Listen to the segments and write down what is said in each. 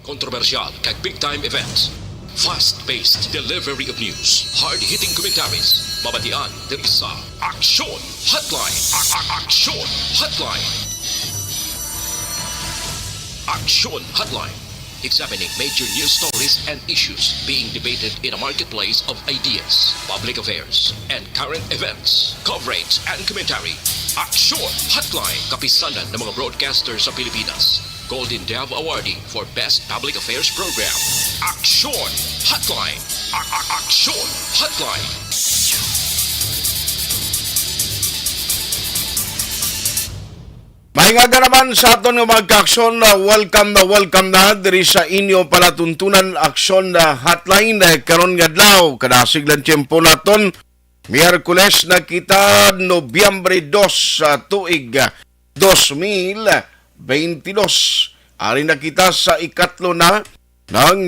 Kontrobersyal kag big-time events. Fast-paced delivery of news. Hard-hitting commentaries. Babatian diri sa Aksyon Hotline. Aksyon Hotline. Aksyon Hotline. Examining major news stories and issues being debated in a marketplace of ideas, public affairs, and current events. Coverage and commentary. Aksyon Hotline. Kapisanan ng mga broadcasters sa Pilipinas. Golden Dove Awardee for Best Public Affairs Program. Aksyon Hotline. Aksyon Hotline. Mahingaga naman sa aton nga magka-aksyon na welcome na diri sa inyo palatuntunan aksyon na hotline karon nga adlaw kadasig lang tiyempo naton Miyerkules na kita Nobyembre 2 sa tuig 2022. Ari na kita sa ikatlo na ng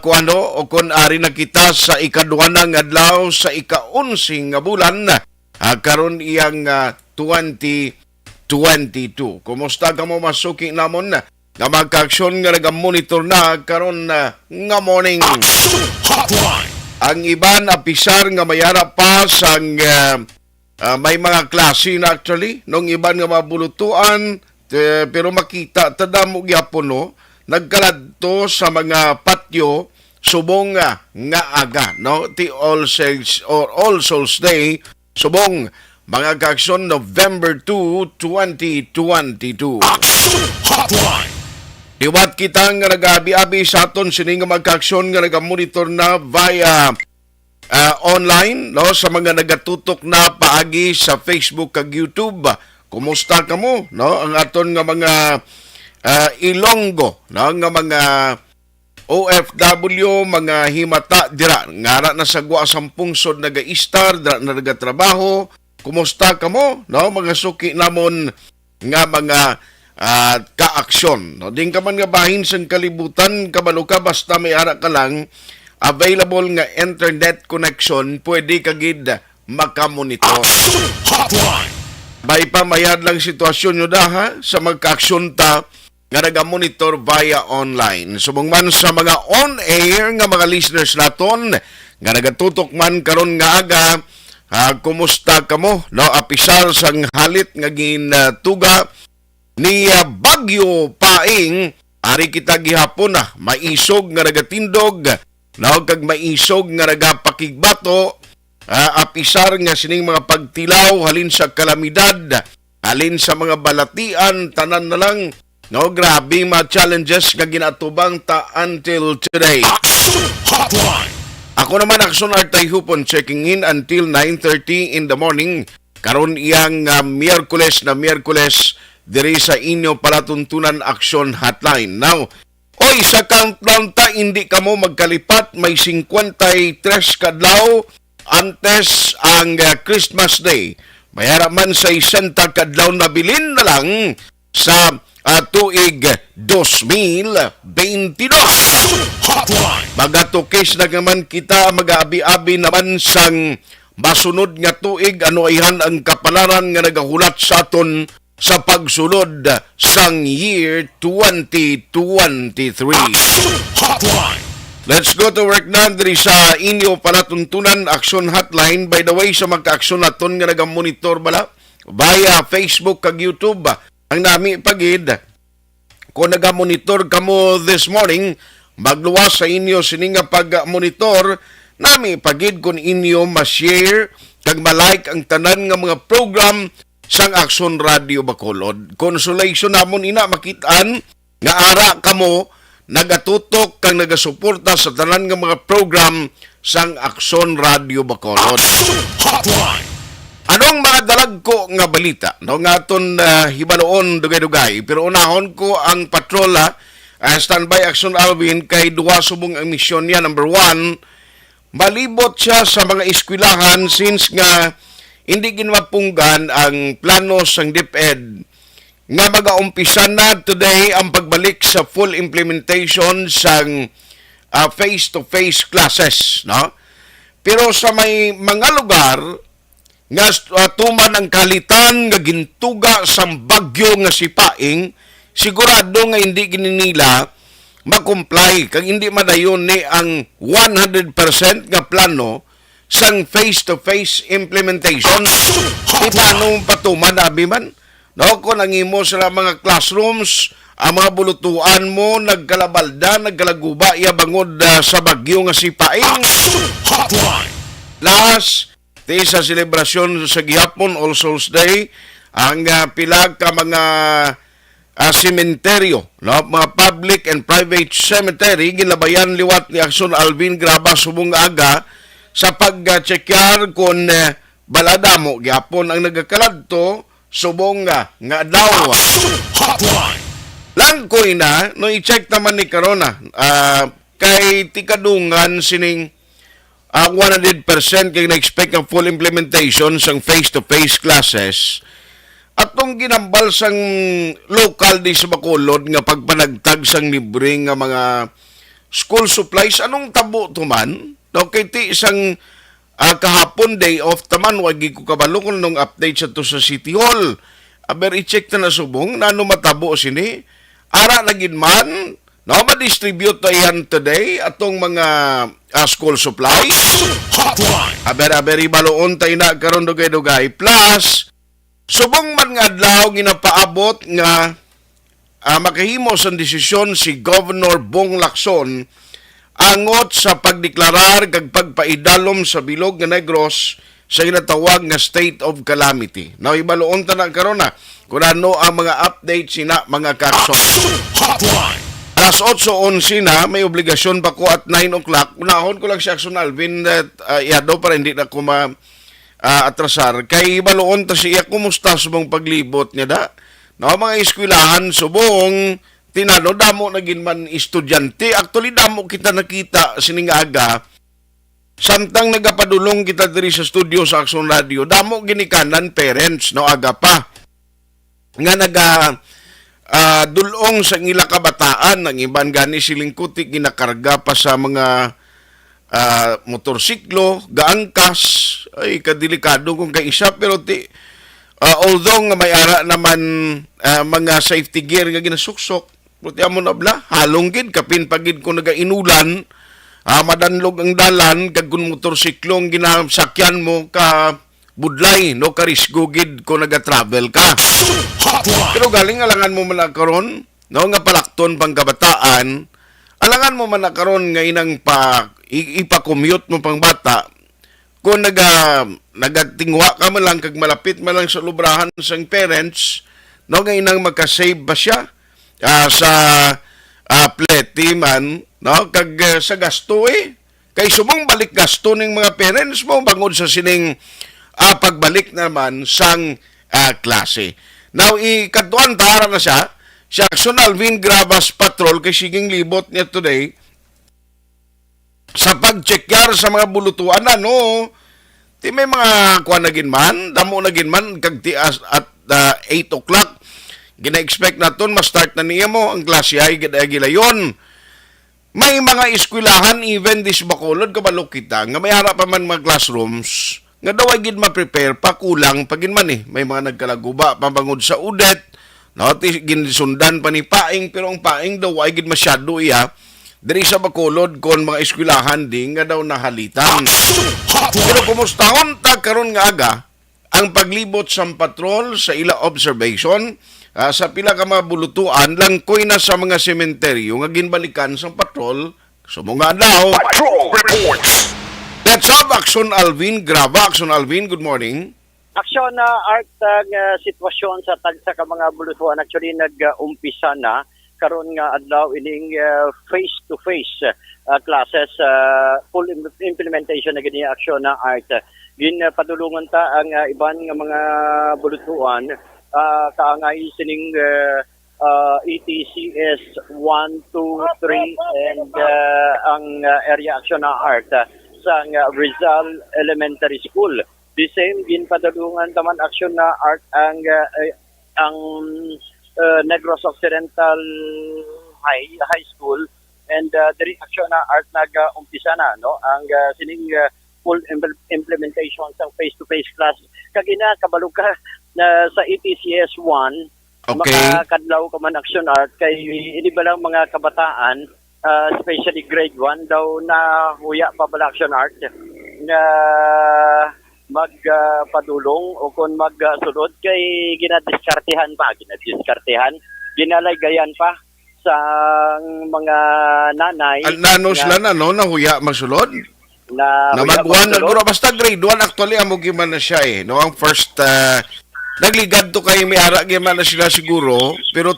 kung ari na kita sa ikaduha ng adlaw sa ika-11 nga bulan karon iyang 2022. Kumusta ka mo masuki namon na nga magka-aksyon nga naga-monitor na karon nga morning. Ang iban apisar nga mayara pa sang may mga klase na actually nung iban nga mabulutuan pero makita tadamo gyapon no nagkaladto sa mga patio subong nga aga no ti All Souls Day subong mga kaaksyon November 2, 2022. Diwat kita nga nag-abi-abi sa aton sini nga magkaaksyon nga nag-monitor na via online no sa mga nagatutok na paagi sa Facebook kag YouTube. Kumusta ka mo no ang aton nga mga Ilonggo no nga mga OFW mga himata dira ngara na sagwa sampung sod naga-istar dira na nagatrabaho. Kumusta ka mo no mga suki namon nga mga kaaksyon no din ka man nga bahin sang kalibutan kabalo ka basta may ara ka lang available nga internet connection pwede ka gid makamonitor. Bay pa mayad lang sitwasyon nyo daha sa magkaaksyon ta nga naga-monitor via online. Subong man sa mga on-air nga mga listeners naton nga nagatutok man karon nga aga kumusta ka mo no apisar sang halit nga gintuga ni Bagyo Paing ari kita gihapon na maisog nga nagatindog no kag maisog nga nagapakigbato apisar nga sining mga pagtilaw halin sa kalamidad halin sa mga balatian tanan na lang no grabe mga challenges nga ginatubang ta until today. Ako naman Aksyon Artay Hupon checking in until 9:30 in the morning. Karon iyang Miyerkules diri sa inyo palatuntunan Aksyon Hotline. Now, sa countdown ta hindi ka mo magkalipat may 53 kadlaw antes ang Christmas Day. Mayara man sa 60 kadlaw na bilin na lang sa tuig 2022. Magatukis na naman kita mag-abi-abi naman sang masunod nga tuig ano ayhan ang kapalaran nga nagahulat sa aton sa pagsulod sang year 2023. Let's go to work na diri sa inyo palatuntunan Aksyon Hotline. By the way, sa magka-aksyon naton nga naga-monitor bala via Facebook kag YouTube ang nami pagid kung naga-monitor kamo this morning magluwas sa inyo sining nga pag-monitor nami pagid kung inyo ma-share kag ma-like ang tanan nga mga program sang Aksyon Radio Bacolod. Consolation namon ina makitaan nga ara kamo nagatutok kang nagasuporta sa tanan nga mga program sang Aksyon Radio Bacolod. Anong mga dalag ko nga balita? No nga aton hibaloon dugay-dugay. Pero unahon ko ang patrola standby Aksyon Alvin kay duwa subong ang misyon niya. Number 1, malibot siya sa mga eskwelahan since nga hindi ginmapunggan ang plano sang DepEd nga mag-aumpisa na today ang pagbalik sa full implementation sang face-to-face classes. No? Pero sa may mga lugar nga tuman ang kalitan nga gintuga sang bagyo nga si Paing sigurado nga hindi gini nila mag-comply kag hindi madayon ni ang 100% nga plano sang face-to-face implementation. Di paano patuman, abi man? No, kung nangimo sila mga classrooms, ang mga bulutuan mo, nagkalabalda, nagkalaguba, bangod sa bagyo nga si Paing. Last, di sa selebrasyon sa gihapon, All Souls Day, ang pilag ka mga sementeryo, no? Mga public and private cemetery, ginabayan liwat ni Aksyon Alvin Graba subong aga, sa pag-checkar kung balada mo gyapon ang nagakaladto subong nga daw lang ko ina no i-check naman ni karona kay tikadungan sining 100% kay na-expect ang full implementation sang face-to-face classes atong ginambal sang local di sa Bacolod nga pagpanagtag sang libre nga mga school supplies anong tabo to man. No, kay ti isang kahapon day off taman, wagi ko kabalo kung nung update sa to sa City Hall. Aber i-check na subong, nano matabo sini. Ara na man, no, ma-distribute na yan today atong mga school supplies. Aber ibaloon tayo na karon dugay-dugay. Plus, subong man nga adlaw ginapaabot nga makahimo sa desisyon si Governor Bong Lacson angot sa pagdeklarar kag pagpaidalom sa bilog nga Negros sa ginatawag nga state of calamity. Now, ibaloon ta na karon na kung ano ang mga update sina mga kakson. Alas 8:11 na, may obligasyon pa ko at 9 o'clock. Unahon ko lang si Aksyon Alvin yado para hindi na ko atrasar. Kay ibaloon ta siya, kumusta subong paglibot niya da? No, mga eskwelahan subong tinano damo naging man estudyante. Actually damo kita nakita sining aga samtang nagapadulong kita diri sa studio sa Aksyon Radio. Damo ginikanan parents no aga pa nga naga dulong sa ila kabataan ng iban gani siling kuti ginakarga pa sa mga motorsiklo, gaangkas ay kadelikado kung kay isa pero although nga may ara naman mga safety gear nga ginasuksok puti amo na bla, halong gid kapin pagid ko nagainulan, madanlog ang dalan kag kun motorsiklo ang ginasakyan mo ka budlay no karisgo gid ko naga-travel ka. Pero galing alangan mo man karon no nga palakton pang kabataan, alangan mo man karon nga inang ipa-commute mo pang bata kung nagatingwa ka man lang kag malapit man lang sa lubrahan sang parents no nga inang magka-save ba siya sa pleti man no kag sa gasto kay sumong balik gasto ning mga parents mo bangod sa sining pagbalik naman sang klase. Now ikatuan tara na siya si Aksyon Alvin Gravas Patrol kay siging libot niya today sa pag-checkar sa mga bulutuan no ti may mga kuan nagin man damo nagin man kag ti at 8 o'clock gina-expect naton ma-start na niya mo ang klase ay gidagilayon. May mga eskwelahan even this Bacolod kabalo kita nga may harap pa man mga classrooms nga daw ay gid ma-prepare pa kulang pagin man may mga nagkalaguba pabangod sa udet no ginsundan pa ni Paing pero ang Paing daw ay gid masyado diri sa Bacolod kon mga eskwelahan ding nga daw nahalitan. Pero kumustahon ta karon nga aga ang paglibot sa patrol sa ila observation sa pila ka mga bulutuan lang koy na sa mga sementeryo nga ginbalikan sa patrol sa mga adlaw. Patrol report. Let's have Aksyon Alvin Grava. Aksyon Alvin, good morning. Aksyon na art sitwasyon sa tagsa ka mga bulutuan actually nag-umpisa na karon nga adlaw ining face-to-face classes full implementation na gani aksyon na art. Ginpadulungan ta ang iban nga mga bulutuan kaangay sining ETCS 1, 2, 3 and ang area action na art sa Rizal Elementary School. The same ginpadulungan taman action na art ang Negros Occidental High School and the action na art nag-umpisa na no ang sining full implementation sa face-to-face class kagina kabalo ka sa ETCS 1 Okay. makakadlaw ka man action art kay ini ba lang mga kabataan, especially grade 1 daw na huya pa bala action art na magpadulong o kung magsulod kay ginadiskartehan, ginalagayan pa sa mga nanay Ano sila na, no? Nahuya magsulod? na Na huya mag-1 na magsulod. guro. Basta grade 1 actually, amo giman na siya eh. No, ang first, nagligad to kay may ara giman na sila siguro. Pero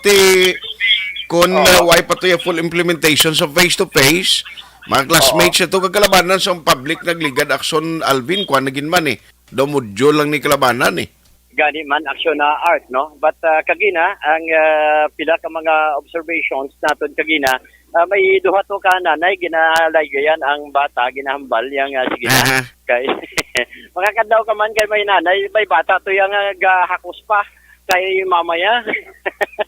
kung why pa to yung full implementation sa face-to-face, mga classmates ito kagalabanan sa public nagligad action Alvin, kung naging man eh. Do module lang ni kalabanan eh. Gani man action na art, no? But kagina ang pila ka mga observations naton kagina, may duha to ka nanay ginalagayan ang bata ginahambal yang sige na Aha. kay mga kadlaw ka man kay may nanay may bata to yang gahakos pa kay mamaya.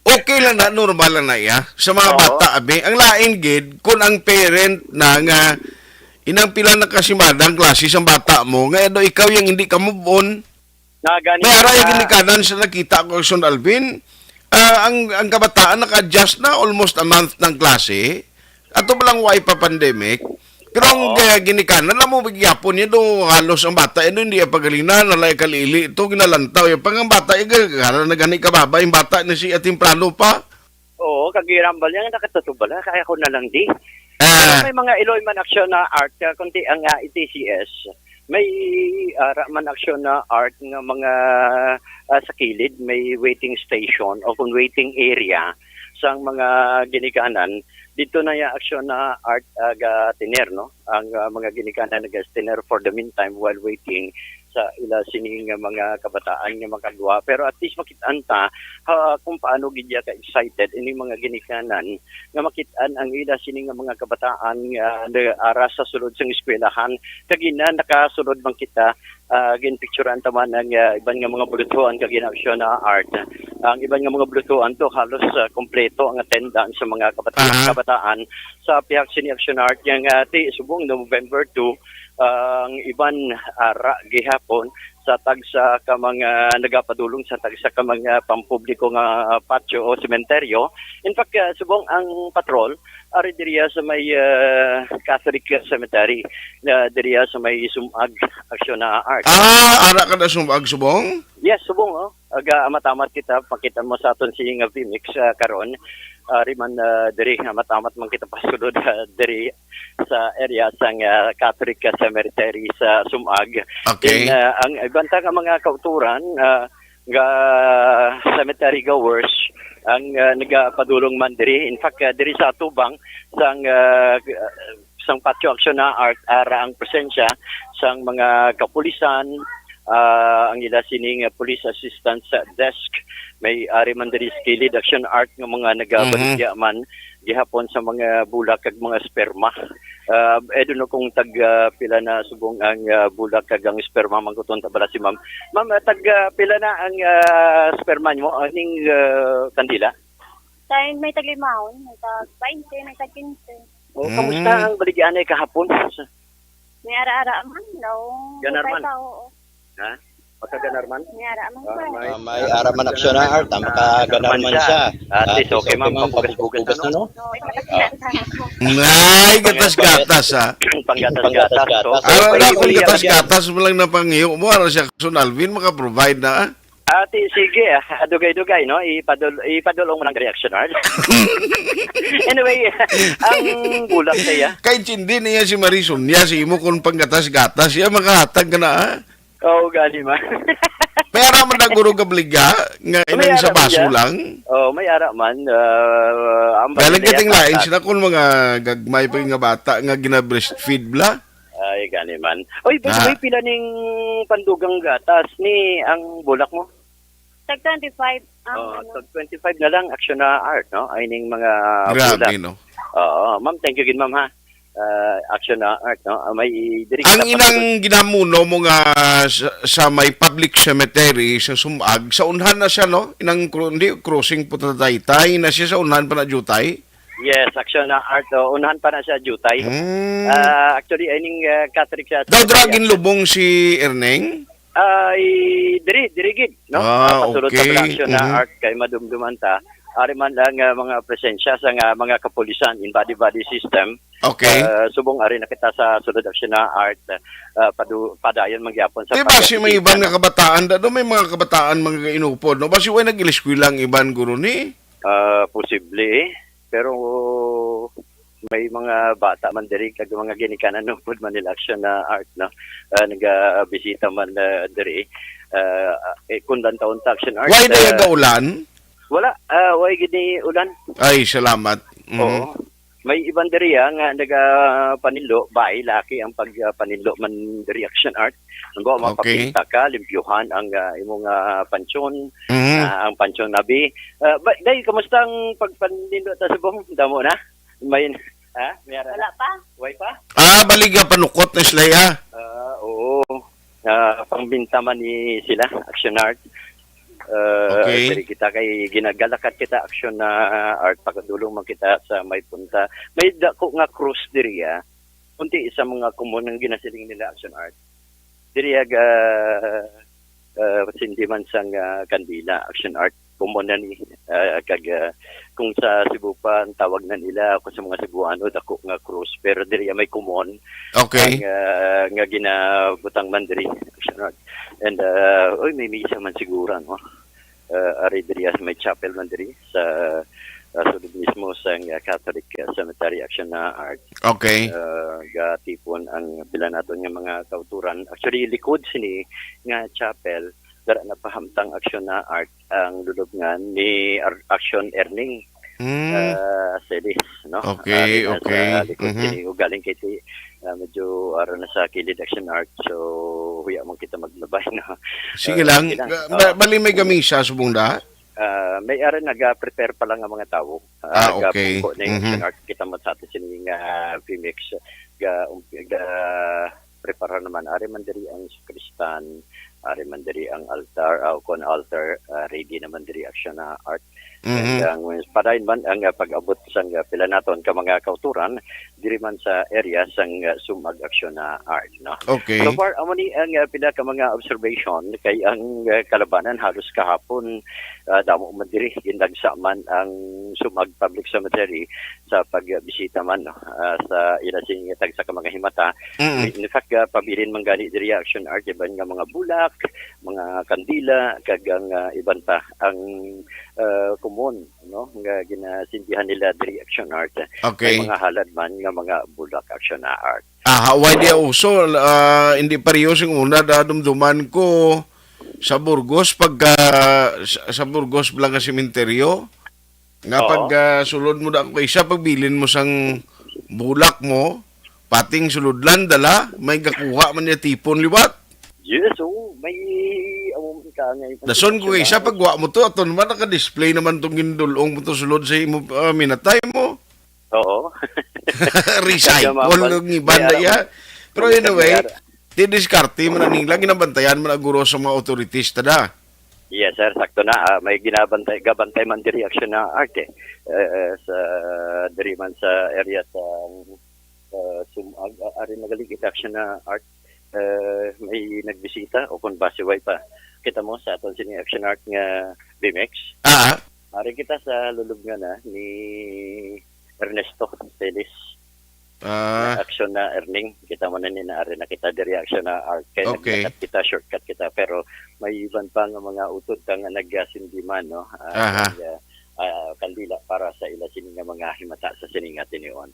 Okay lang na, normal lang na iya. Sa mga Oo. bata, abi. Ang lain gid, kung ang parent na nga, inang pila na kasimadang klase sa bata mo, nga do ikaw yung hindi ka move on, Na gani may ara yung ginikanan sa nakita ko, Son Alvin, ang kabataan naka-adjust na almost a month ng klase, ato ba lang why pa pandemic, pero ang ginikanan, alam mo, magyapon niya do, halos ang bata, hindi yung pagalina, nalay kalili, ito ginalantaw, yung pang ang bata, na gani kababa, yung bata na si Atimplano pa, Oo, kagirambal yan nakatutubala kaya ko na lang di. Ah. May mga Iloy man action na art kundi ang ETCS. May ara man action na art nga mga sa kilid may waiting station o kung waiting area sa mga ginikanan dito na yung action na art aga tiner no ang mga ginikanan nag-tiner for the meantime while waiting sa ila sining mga kabataan nga makagawa pero at least makitaan ta kung paano gidya ka excited ini mga ginikanan nga makitaan ang ila sining mga kabataan nga ara sa sulod sang eskwelahan kagina nakasulod man kita ginpicturean taman ang iban nga mga bulutuan kagina action na art ang iban nga mga bulutuan to halos kompleto ang attendance sa mga kabataan sa pihak sini action art yang ti subong November 2 ang iban ara gihapon sa tagsa ka mga nagapadulong sa tagsa ka mga pampubliko nga patio o sementeryo. In fact, subong ang patrol ari diriya sa may Catholic Cemetery na diriya sa may sumag action na art. Ara ka na subong? Yes, subong aga amatamat kita pakita mo sa aton si nga Vmix karon riman diri amatamat man kita pasulod diri sa area sang Catholic Cemetery sa Sumag. Okay. Then, ang ibanta nga mga kauturan nga cemetery goers ang nagapadulong man diri. In fact, diri sa Tubang sang patio action na art ara ang presensya sang mga kapulisan ang ila sining police assistance desk may ari man diri skilled action art nga mga nagabaligya man gihapon sa mga bulak kag mga sperma edo no kung tag pila na subong ang bulak kag ang sperma mangkuton ta bala si ma'am tag pila na ang sperma mo aning kandila Tayo may taglimahon, may tag 20, may tag 15. kamusta ang baligyan ay kahapon May ara-ara man daw. Ganar man. Tao. ha pagkaganar man May ara man sir. May araman aksyon na art, makaganar man siya. At least okay ma'am pabugas-bugas na no? No, may taglimahon. Ay, gatas-gatas ha. panggatas-gatas so Ara kung pwede- gatas-gatas mo lang na pangiyo mo, ara siya Son Alvin, maka-provide na. Ate, sige, dugay-dugay, no? Ipadulong mo ng reaction art. Anyway, ang bulak niya. Kahit hindi niya si Marison niya, si imo kung panggatas-gatas, siya makahatag ka na ha. Oo, gani man. May ara man naguro gabliga, nga May inan sa ara man baso siya. lang. Oh, may ara man. Galing kating lain sila kung mga gagmay pa nga bata nga gina-breastfeed bla. Ay, gani man. Oy, by the Ah. way, pila ning pandugang gatas ni ang bulak mo? Tag 25 ang Oh, ano. so 25 na lang action na art, no? Ay ning mga Grabe, bulak. no? Oo, ma'am, thank you gid ma'am ha. Action na art, no? May diri Ang kita inang ginamuno mo nga sa may public cemetery sa Sumag, sa unhan na siya, no? Inang hindi, crossing po tataytay na siya sa unhan pa na jutay. Yes, action na art. Unahan pa na siya jutay. Hmm. Actually, aning Catholic siya. Daw dragin lubong si Erneng? Ay dirigid no. Pasulod okay. sa action na Mhm. art kay madumduman ta. Ari man lang mga presensya sa mga kapulisan in body system. Okay. Subong ari na kita sa sulod action na art padayon mangyapon sa Di ba si may ibang nga kabataan, do may mga kabataan mga inupod, no? Basi way nag-iliskwila ang iban guro ni? Posible pero may mga bata man diri kag mga ginikanan no pud man nila action na art no. Naga-bisita man diri kundan taon ta action art. Why na gaulan? Wala way gini ulan. Ay, salamat. Mhm. Oo. May ibang diri nga naga panilo bay laki ang pagpanilo man diri action art. Ngo Okay. mapapinta ka limpyuhan ang imong pansyon, Mhm. ang pansyon nabi. Day kamusta ang pagpanilo ta subong damo na? May mayara Wala pa. way pa? Baliga panukot na sila ya. Oo. Pangbinta man ni sila action art. Okay. Diri kita kay ginagalakat kita action na art pagdulong man kita sa may punta. May dako nga cruise diri kunti sa mga common ang ginasiling nila action art. Diri sindi man sang kandila action art common na ni kag kung sa Cebu pa ang tawag na nila kung sa mga Cebuano dako nga cruise pero diri may common Okay. nga ginabutang man diri action art. And may misa man siguro no. Ari diri may chapel man diri sa sulod mismo sa Catholic Cemetery action na art. Okay. Gatipon ang pila naton nga mga kauturan. Actually likod sini nga chapel dara na pahamtang action na art ang lulubngan ni action earning. Selis, no? Okay, okay. Sa likod Mhm. sini galing kay medyo araw na sa kilid action art so huya mo kita maglabay no. Sige lang. sige lang. Bali may gamisa subong da. May ara naga-prepare pa lang ang mga tao. Okay. Nagapungko na yung Mhm. action art kita mo sa atin sining PMX ga prepare naman ari man diri ang Kristan, ari man diri ang altar kon altar ready naman diri action na art. Mhm. And ang padayon man ang pag-abot sang pila naton ka mga kauturan diri man sa area sang sumag action na art no. Okay. So far amo ni ang pila ka mga observation kay ang kalabanan halos kahapon damo man diri gindagsa man ang sumag public cemetery sa pagbisita man no, sa ila sing tagsa ka mga himata. Mhm. In fact pabilin man gani diri action art iban nga mga bulak, mga kandila kag ang iban pa ang common no nga ginasindihan nila diri action art. Okay. May mga halad man nga mga bulak action na art. Why di uso hindi pareho sing una dumduman ko sa Burgos sa Burgos Blanca Cementerio nga Oo. pag sulod mo da ko isa pagbilin mo sang bulak mo pating suludlan dala may gakuha man niya tipon liwat. Yes, may among ka nga Dason ko isa pagwa mo to aton man naka-display naman tong gindulong mo to sulod sa imo minatay mo. Oo. Recycle ng iban na ya. Pero anyway, didiskarte mo na nila, ginabantayan mo na guro sa mga authorities tada. Yes, sir, sakto na. May gabantay man diri action na art sa diri man sa area sa ari nagaligid action na art. May nagbisita o kung basiway pa. Kita mo sa aton sini action art nga BMX. Ari kita sa lulubngan na ni Ernesto Celis. Action na earning kita mo na ni naari na kita diri action na art kay Okay. kita shortcut kita pero may iban pa nga mga utod ka nga nagasindiman no. Kandila para sa ila sini nga mga himata sa sini nga tinion.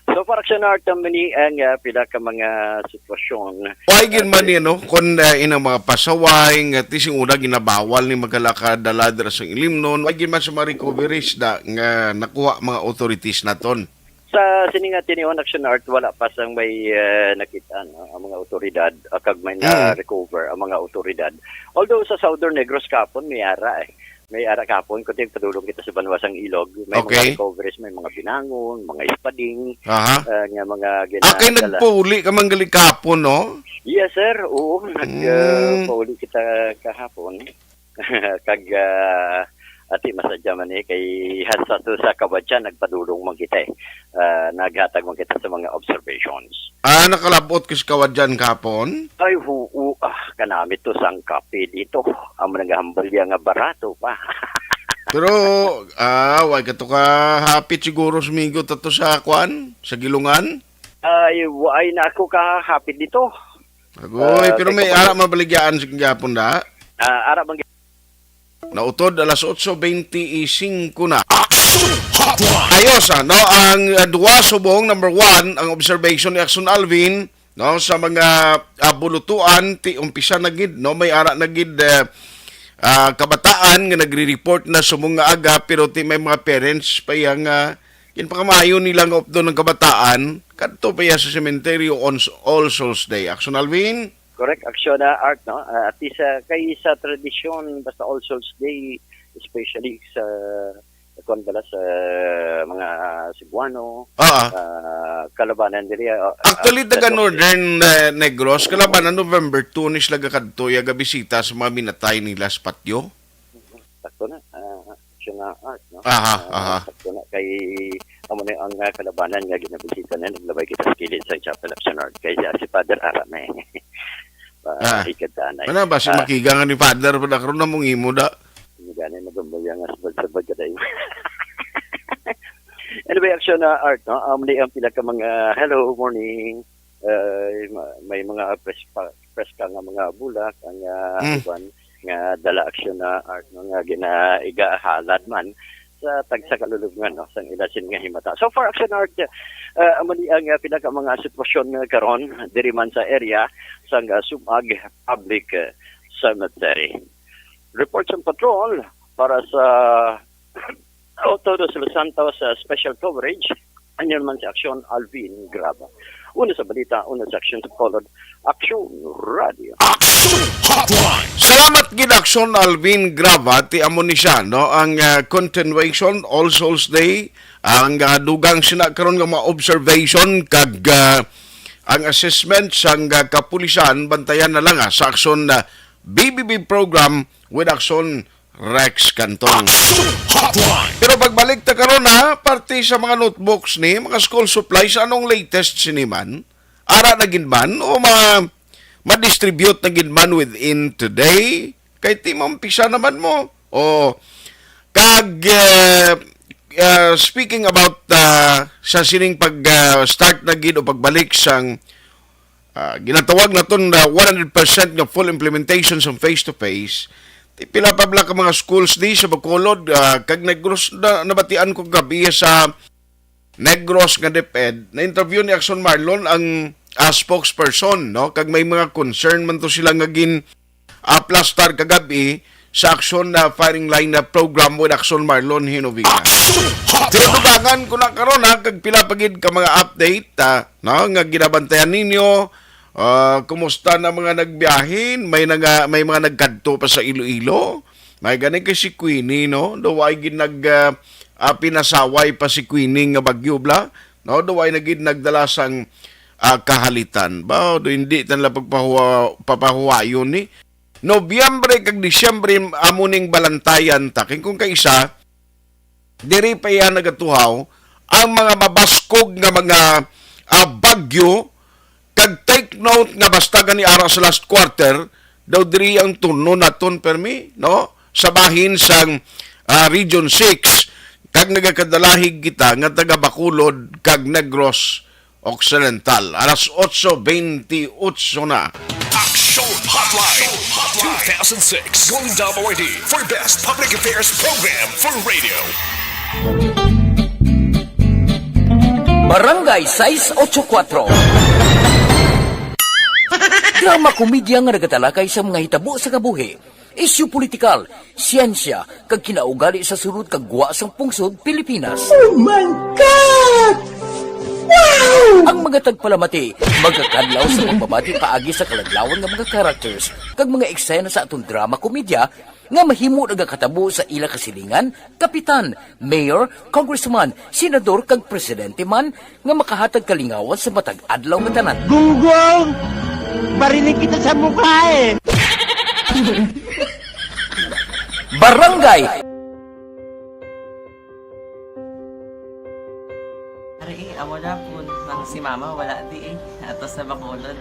So for action art mani ang pila ka mga sitwasyon. Why gin man yan, no? Kung ina mga pasaway, nga tising una ginabawal ni magalakad dala dira sa ilimnon, why gin man sa mga recoveries da nga nakuha mga authorities naton. Sa sininga tinion action art wala pa sang may nakita no, ang mga otoridad kag may na-recover ang mga otoridad. Although sa Southern Negros kapon may ara may ara kapon kundi padulong kita sa Banwasang Ilog may Okay. mga recoveries may mga binangon, mga ispading Aha. nga mga Kay nagpuli ka manggali kapon, no? Yes sir, oo nagpauli kita kahapon kag Ati masadya man kay hasa to sa kawadyan nagpadulong man kita naghatag man kita sa mga observations. Nakalabot kis kawadyan kapon? Ay kanamit to sang kape dito. Amo nagahambalya nga barato pa. Pero, why ka to ka hapit siguro sumigot ato sa kwan? Sa gilungan? Ay na ako kahapit dito. Agoy, pero may ara mabaligyan sa gyapon da. Ara bang Nautod alas 8:25 na. Ayos no ang duwa subong number 1 ang observation ni Action Alvin no sa mga bulutuan ti umpisa na gid no may ara na gid kabataan nga nagre-report na sumong nga aga pero ti may mga parents pa yang yan pa kamayo nilang opdo ng kabataan kadto pa ya sa sementeryo on All Souls Day. Action Alvin? correct action na art no at isa kay sa tradisyon basta All Souls Day especially sa bala sa mga Cebuano kalabanan diri actually taga Northern Negros kalabanan November 2 ni sila kadto yaga bisita sa mga minatay nila sa patio sakto na action na art no sakto na kay amo na ang kalabanan nga ginabisita na naglabay kita sa kilid sa Chapel of St. Art kay si Father Ara na Ano ba si makiga nga ni Father pa karon na mong imo da. Gani magambaya nga sabad kada imo. Anyway, action na art no. Muli ang pila ka mga hello morning. May mga press ka nga mga bulak ang uban nga dala action na art no nga ginaigahalad man sa tagsa kalulubngan no sang ilasin nga himata. So far action art amali ang pila ka mga sitwasyon karon diri man sa area sang Sumag Public Cemetery. Reports and patrol para sa Auto de Los Santos special coverage. Anyan man si Action Alvin Graba. Una sa balita, una sa action followed Action Radio. Salamat gid Action Alvin Graba ti amo ni siya no ang continuation All Souls Day ang dugang sina karon nga mga observation kag ang assessment sang kapulisan bantayan na lang sa Action BBB program with Action Rex Cantong. Pero pagbalik ta karon parte sa mga notebooks ni mga school supplies anong latest siniman? Ara na gid man o ma-distribute na gid man within today? Kay ti mampisa naman mo. O kag speaking about sa sining pag start na gid o pagbalik sang ginatawag na ton 100% nga full implementation sa face-to-face, pila pa bala ka mga schools di sa Bacolod, kag Negros na nabatian ko gabi sa Negros nga DepEd, na-interview ni Action Marlon ang spokesperson, no? Kag may mga concern man to sila nga gin plastar kagabi sa Action na firing line na program with Action Marlon Hinovina. Tinutubangan ko na karon kag pila pagid ka mga update no nga ginabantayan ninyo. Kumusta na mga nagbiyahin? May mga nagkadto pa sa Iloilo. May ganun kay si Queenie, no? Daway gid pinasaway pa si Queenie nga bagyo bla. No, daway na gid nagdala sang kahalitan. Ba, do hindi tanla papahuwayon ni. Nobyembre kag Disyembre amuning balantayan taking kung kaisa diri pa yan nagatuhaw ang mga mabaskog nga mga bagyo. Kag take note nga basta gani ara sa last quarter daw diri ang turno naton permi no sa bahin sang Region 6 kag nagakadalahig kita nga taga Bacolod kag Negros Occidental. Alas 8:28 na. Action Hotline 2006 Golden Dome Awardee for Best Public Affairs Program for Radio. Barangay 684. Drama komedya nga nagatalakay sa mga hitabo sa kabuhi, isyu politikal, siyensya, kag kinaugali sa surut kag guwa sang pungsod Pilipinas. Oh my God! Wow! Ang mga tagpalamati, magkakadlaw sa pagbabati paagi sa kalaglawan ng mga characters, kag mga eksena sa atong drama komedya, nga mahimo nagakatabo sa ila kasilingan, kapitan, mayor, congressman, senador, kag presidente man, nga makahatag kalingawan sa matag adlaw nga tanan. Gunggong! Barinig kita sa mukha eh! Barangay Ari, amo na po. Nang si mama, wala di eh. Atos na bakulod.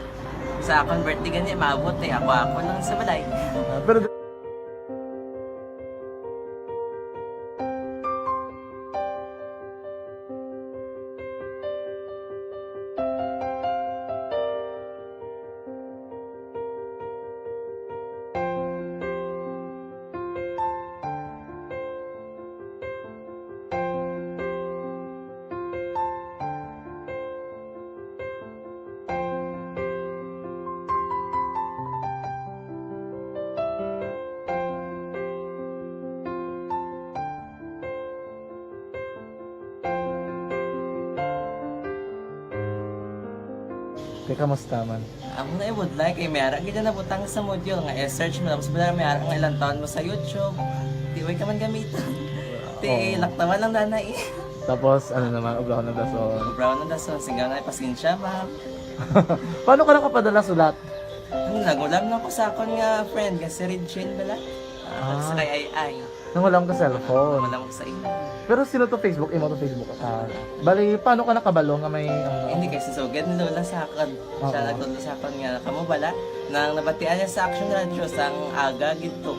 Sa akong birthday ganyan, maabot eh. Ako lang sa balay. Pero kamusta man? Amo na would like eh. Mayara ganyan na butang sa module nga search mo. Tapos bala mayara nga ilang taon mo sa YouTube. Di way ka man gamitan. Di laktaman lang nanay. Tapos ano naman, ublaw ng dason. Brown na dason. Sigaw na pasensya ma'am. Paano ka nakapadala sulat? Nagulam na ko sa akon nga friend. Kasi Regine bala. Sa kay ay. Nang wala ka cellphone. Wala ko sa iyo. Pero sino to Facebook? Imo to Facebook account. Bali, paano ka nakabalo nga may Hindi kasi sugad ni Lola sa akin. Siya nagtulong sa akin nga kamo bala nang nabatian niya sa Action Radio sang aga gito.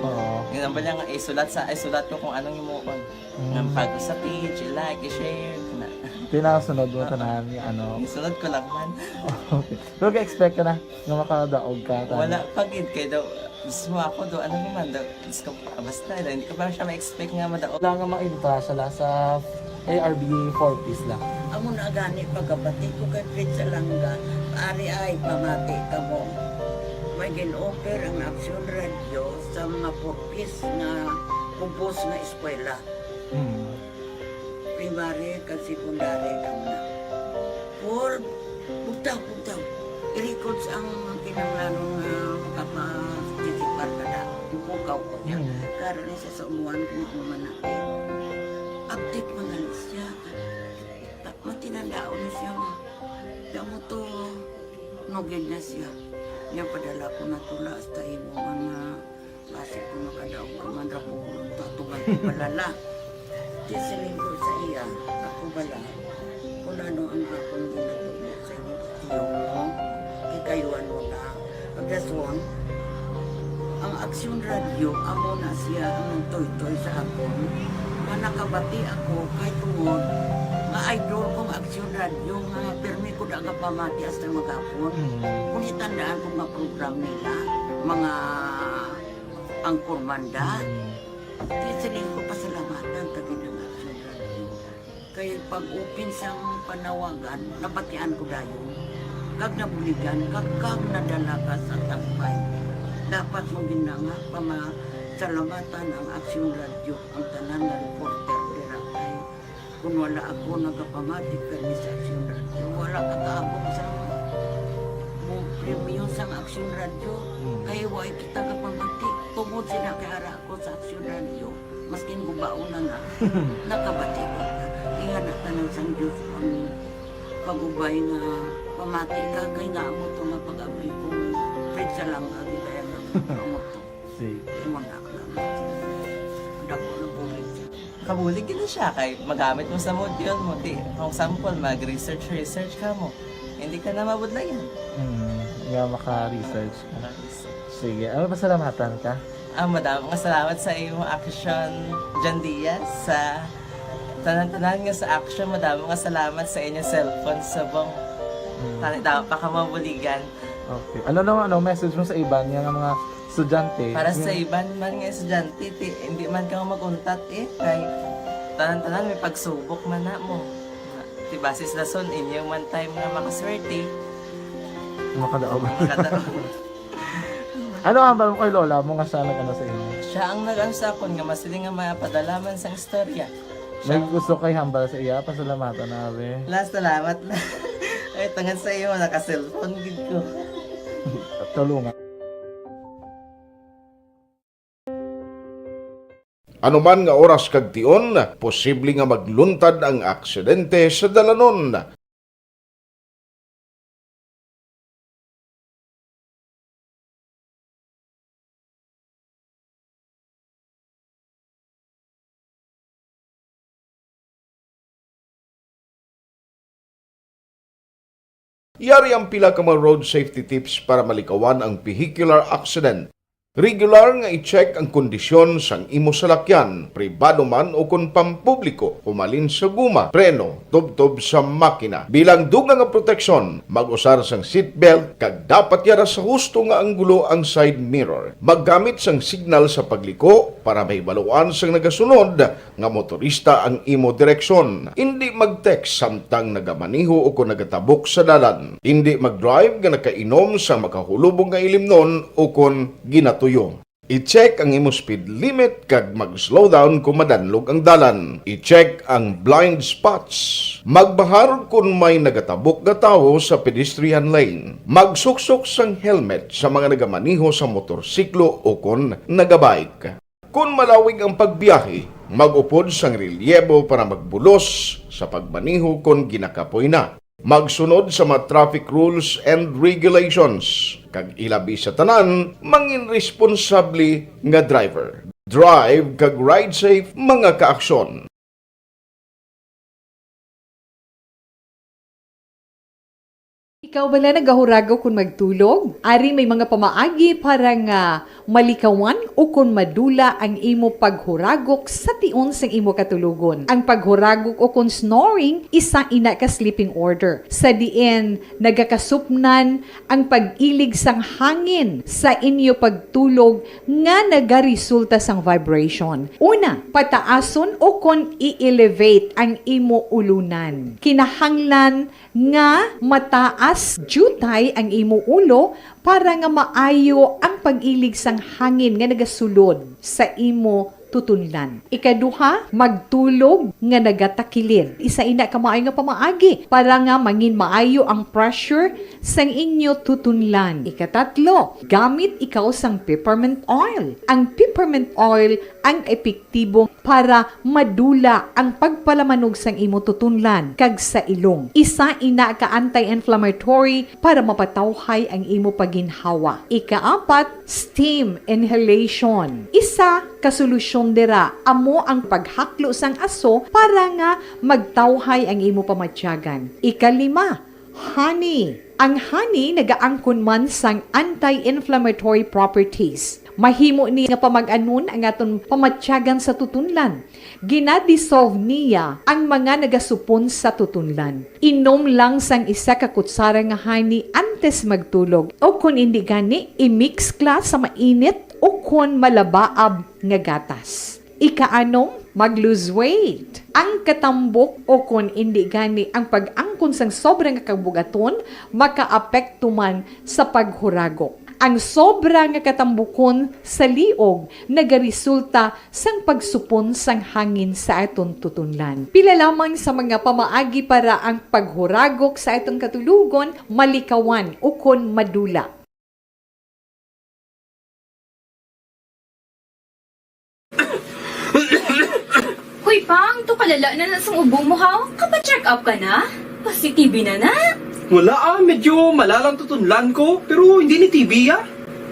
Oo. Yung namba niya nga isulat ko kung anong imuon. Nang pag sa page, i-like, i-share na. Tinasunod mo tanan ni ano. Isunod ko lang man. Okay. Pero ka-expect ka na nga makadaog ka. Wala pagid kay daw gusto mo ako do ano naman daw gusto ko basta hindi ko pa siya ma-expect nga madaog. Wala nga ma-invita sila sa ARB 4-piece lang. Amo na gani pagkabati ko kay Fred sa langga, ari ay pamati ka mo. May gin-offer ang Action Radio sa mga purpose na kumpos na eskwela. Primary kag secondary kang na. For bugtaw. I-records ang kinanglanong makapasisipar ka na. Ipukaw ko niya. Karoon niya sa umuan kung ako manakit. Update mo na siya. Matinandao na siya. Damo to, nugid na siya. Niya padala ko na tula hasta imo mga basi ko makadaog ka man ra po tatugan ko balala. Di siling ko sa iya, ako bala. Kung ano ang akong ginagawa sa iyo, tiyo mo, kikayuan mo na. Pagdaswang, ang Action Radio, amo na siya ang toy-toy sa akon. Manakabati ako kay tungod nga idol kong Action Radio nga permi ko daga pamati hasta magapon. Kung itandaan ko nga program nila, mga angkor manda, tisiling ko pasalamatan tagin ang Action Radio. Kaya pag-upin sang panawagan, nabatian ko dayon. Kag nabuligan, kag nadala ka sa takpay. Dapat mong ginanga pamasalamatan ang Action Radio, ang tanan na reporter dira kay kung wala ako nagapamatik kami sa Action Radio, wala ka kaabong sa premium sa Action Radio, kaya wala kita kapamatik. Tungod sila kay ara ako sa Action Radio, maskin gubaon na nga, nakabati ko na. Ingan na tanang sang Diyos ang pagubay nga pamati ka, kay nga mo ito nga pag-abay ko. Fred sa lang nga, di kaya nga mo ito. Imo na ka lang. Dako na bulig siya. Kabulig na siya kay magamit mo sa module mo. Kung sample, mag-research ka mo. Hindi ka na mabudlayan. Nga maka-research ka. Sige, ano pasalamatan ka? Madam, salamat sa iyong action, John Diaz, sa tanan-tanan nga sa action. Madam, salamat sa inyong cellphone sa bong. Dapat pa ka mabuligan. Okay. Ano message mo sa iban nga mga estudyante? Para sa iban man nga estudyante, hindi man ka maguntat kay tanan-tanan may pagsubok man na mo. Basis lason, inyo man time nga makaswerte. Makadaog. Ano ang mo kay Lola mo nga sana sa inyo? Siya ang nag-ansakon nga masiling nga mapadalaman sa istorya. May gusto kay hambal sa iya, pasalamatan na be. Last, salamat na. Ay, tangan sa iyo, naka-cellphone gid ko. Tulungan. Anuman nga oras kag tion, posible nga magluntad ang aksidente sa dalanon. Yari ang pila ka mga road safety tips para malikawan ang vehicular accident. Regular nga i-check ang kondisyon sang imo salakyan, pribado man o kung pampubliko, umalin sa guma, preno, tubtob sa makina. Bilang dugang nga proteksyon, mag-usar sang seatbelt, kag dapat yara sa husto nga anggulo ang side mirror. Maggamit sang signal sa pagliko para mahibaluan sang nagasunod nga motorista ang imo direksyon. Hindi mag-text samtang nagamaniho o kung nagatabok sa dalan. Hindi mag-drive nga nakainom sa makahulubong nga ilimnon o kung ginato I-check ang imo speed limit kag mag-slow down kung madanlog ang dalan. I-check ang blind spots. Magbahar kung may nagatabok na tao sa pedestrian lane. Magsuksok sang helmet sa mga nagamaniho sa motorsiklo o kung nagabike. Kung malawig ang pagbiyahe, mag-upod sang relyebo para magbulos sa pagmaniho kung ginakapoy na. Magsunod sa mga traffic rules and regulations. Kag ilabi sa tanan, mangin responsable nga driver. Drive kag ride safe mga kaaksyon. Ikaw bala nagahurago kung magtulog? Ari may mga pamaagi para nga malikawan o kung madula ang imo paghuragok sa tion sang imo katulugon. Ang paghuragok o kung snoring, isa ina ka sleeping order. Sa diin, nagakasupnan ang pag-ilig sang hangin sa inyo pagtulog nga nagaresulta sang vibration. Una, pataason o kung i-elevate ang imo ulunan. Kinahanglan nga mataas jutay ang imo ulo para nga maayo ang pag-ilig sang hangin nga nagasulod sa imo tutunlan. Ikaduha, magtulog nga nagatakilid. Isa ina ka maayo nga pamaagi para nga mangin maayo ang pressure sang inyo tutunlan. Ikatatlo, gamit ikaw sang peppermint oil. Ang peppermint oil ang epektibo para madula ang pagpalamanog sang imo tutunlan kag sa ilong. Isa ina ka anti-inflammatory para mapatawhay ang imo paginhawa. Ikaapat, steam inhalation. Isa ka solusyon dira amo ang paghaklo sang aso para nga magtawhay ang imo pamatyagan. Ikalima, honey. Ang honey nagaangkon man sang anti-inflammatory properties. Mahimo ni nga pamag-anon ang aton pamatyagan sa tutunlan. Ginadissolve niya ang mga nagasupon sa tutunlan. Inom lang sang isa ka kutsara nga honey antes magtulog. O kung hindi gani, i-mix class sa mainit o kung malabaab nga gatas. Ikaanong, mag-lose weight. Ang katambok o kung hindi gani ang pag-angkon sang sobrang kabugaton, makaapekto man sa paghuragok. Ang sobra nga katambukon sa liog nagaresulta sang pagsupon sang hangin sa aton tutunlan. Pila lamang sa mga pamaagi para ang paghuragok sa aton katulugon malikawan o kon madula. Hoy Pang, to kalala na sang ubo mo ha? Kapa-check up ka na? Positive na na? Wala medyo malalang tutunlan ko, pero hindi ni TB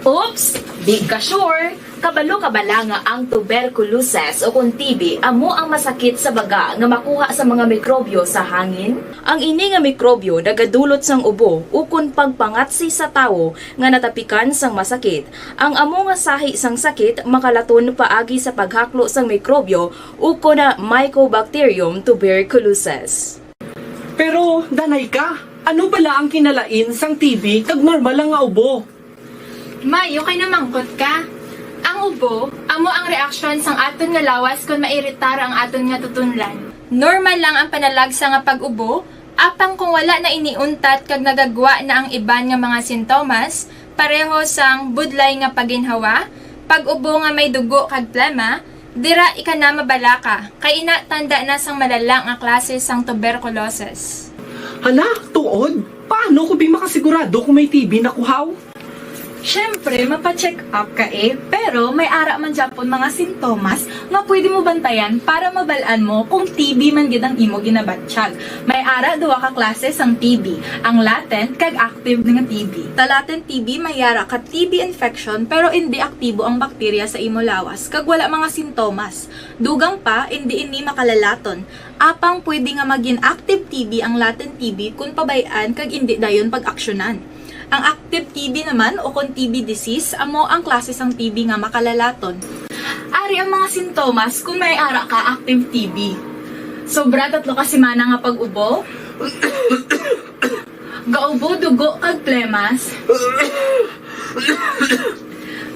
Oops! Di ka sure? Kabalo kabala nga ang tuberculosis o kung TB amo ang masakit sa baga nga makuha sa mga mikrobyo sa hangin. Ang ini nga mikrobyo nagadulot sang ubo o kung pagpangatsi sa tawo nga natapikan sang masakit. Ang amo nga sahi sang sakit makalaton paagi sa paghaklo sang mikrobyo o kung na Mycobacterium tuberculosis. Pero, danay ka, ano bala ang kinalain sang TB kag normal lang nga ubo? Mayo kay namangkot ka. Ang ubo, amo ang reaksyon sang aton nga lawas kung mairitar ang aton nga tutunlan. Normal lang ang panalagsa nga pag-ubo, apang kung wala na iniuntat kag nagagwa na ang iban nga mga sintomas, pareho sang budlay nga paginhawa, pag-ubo nga may dugo kag plema, dira ika na mabala ka, kay ina tanda na sang malalang nga klase sang tuberculosis. Hala, tuod? Paano ko bi makasigurado kung may TB na kuhaw? Syempre, mapacheck up ka pero may ara man Japon mga sintomas nga pwede mo bantayan para mabalaan mo kung TB man gid ang imo ginabatsyag. May ara duwa ka klase sang TB, ang latent kag active nga TB. Sa latent TB may ara ka TB infection pero hindi aktibo ang bakterya sa imo lawas kag wala mga sintomas. Dugang pa hindi makalalaton. Apang pwede nga maging active TB ang latent TB kung pabayaan kag hindi dayon pag-aksyonan. Ang active TB naman o kung TB disease, amo ang klase sang TB nga makalalaton. Ari ang mga sintomas kung may ara ka active TB. Sobra 3 ka semana nga pag-ubo, gaubo, dugo, kag plemas,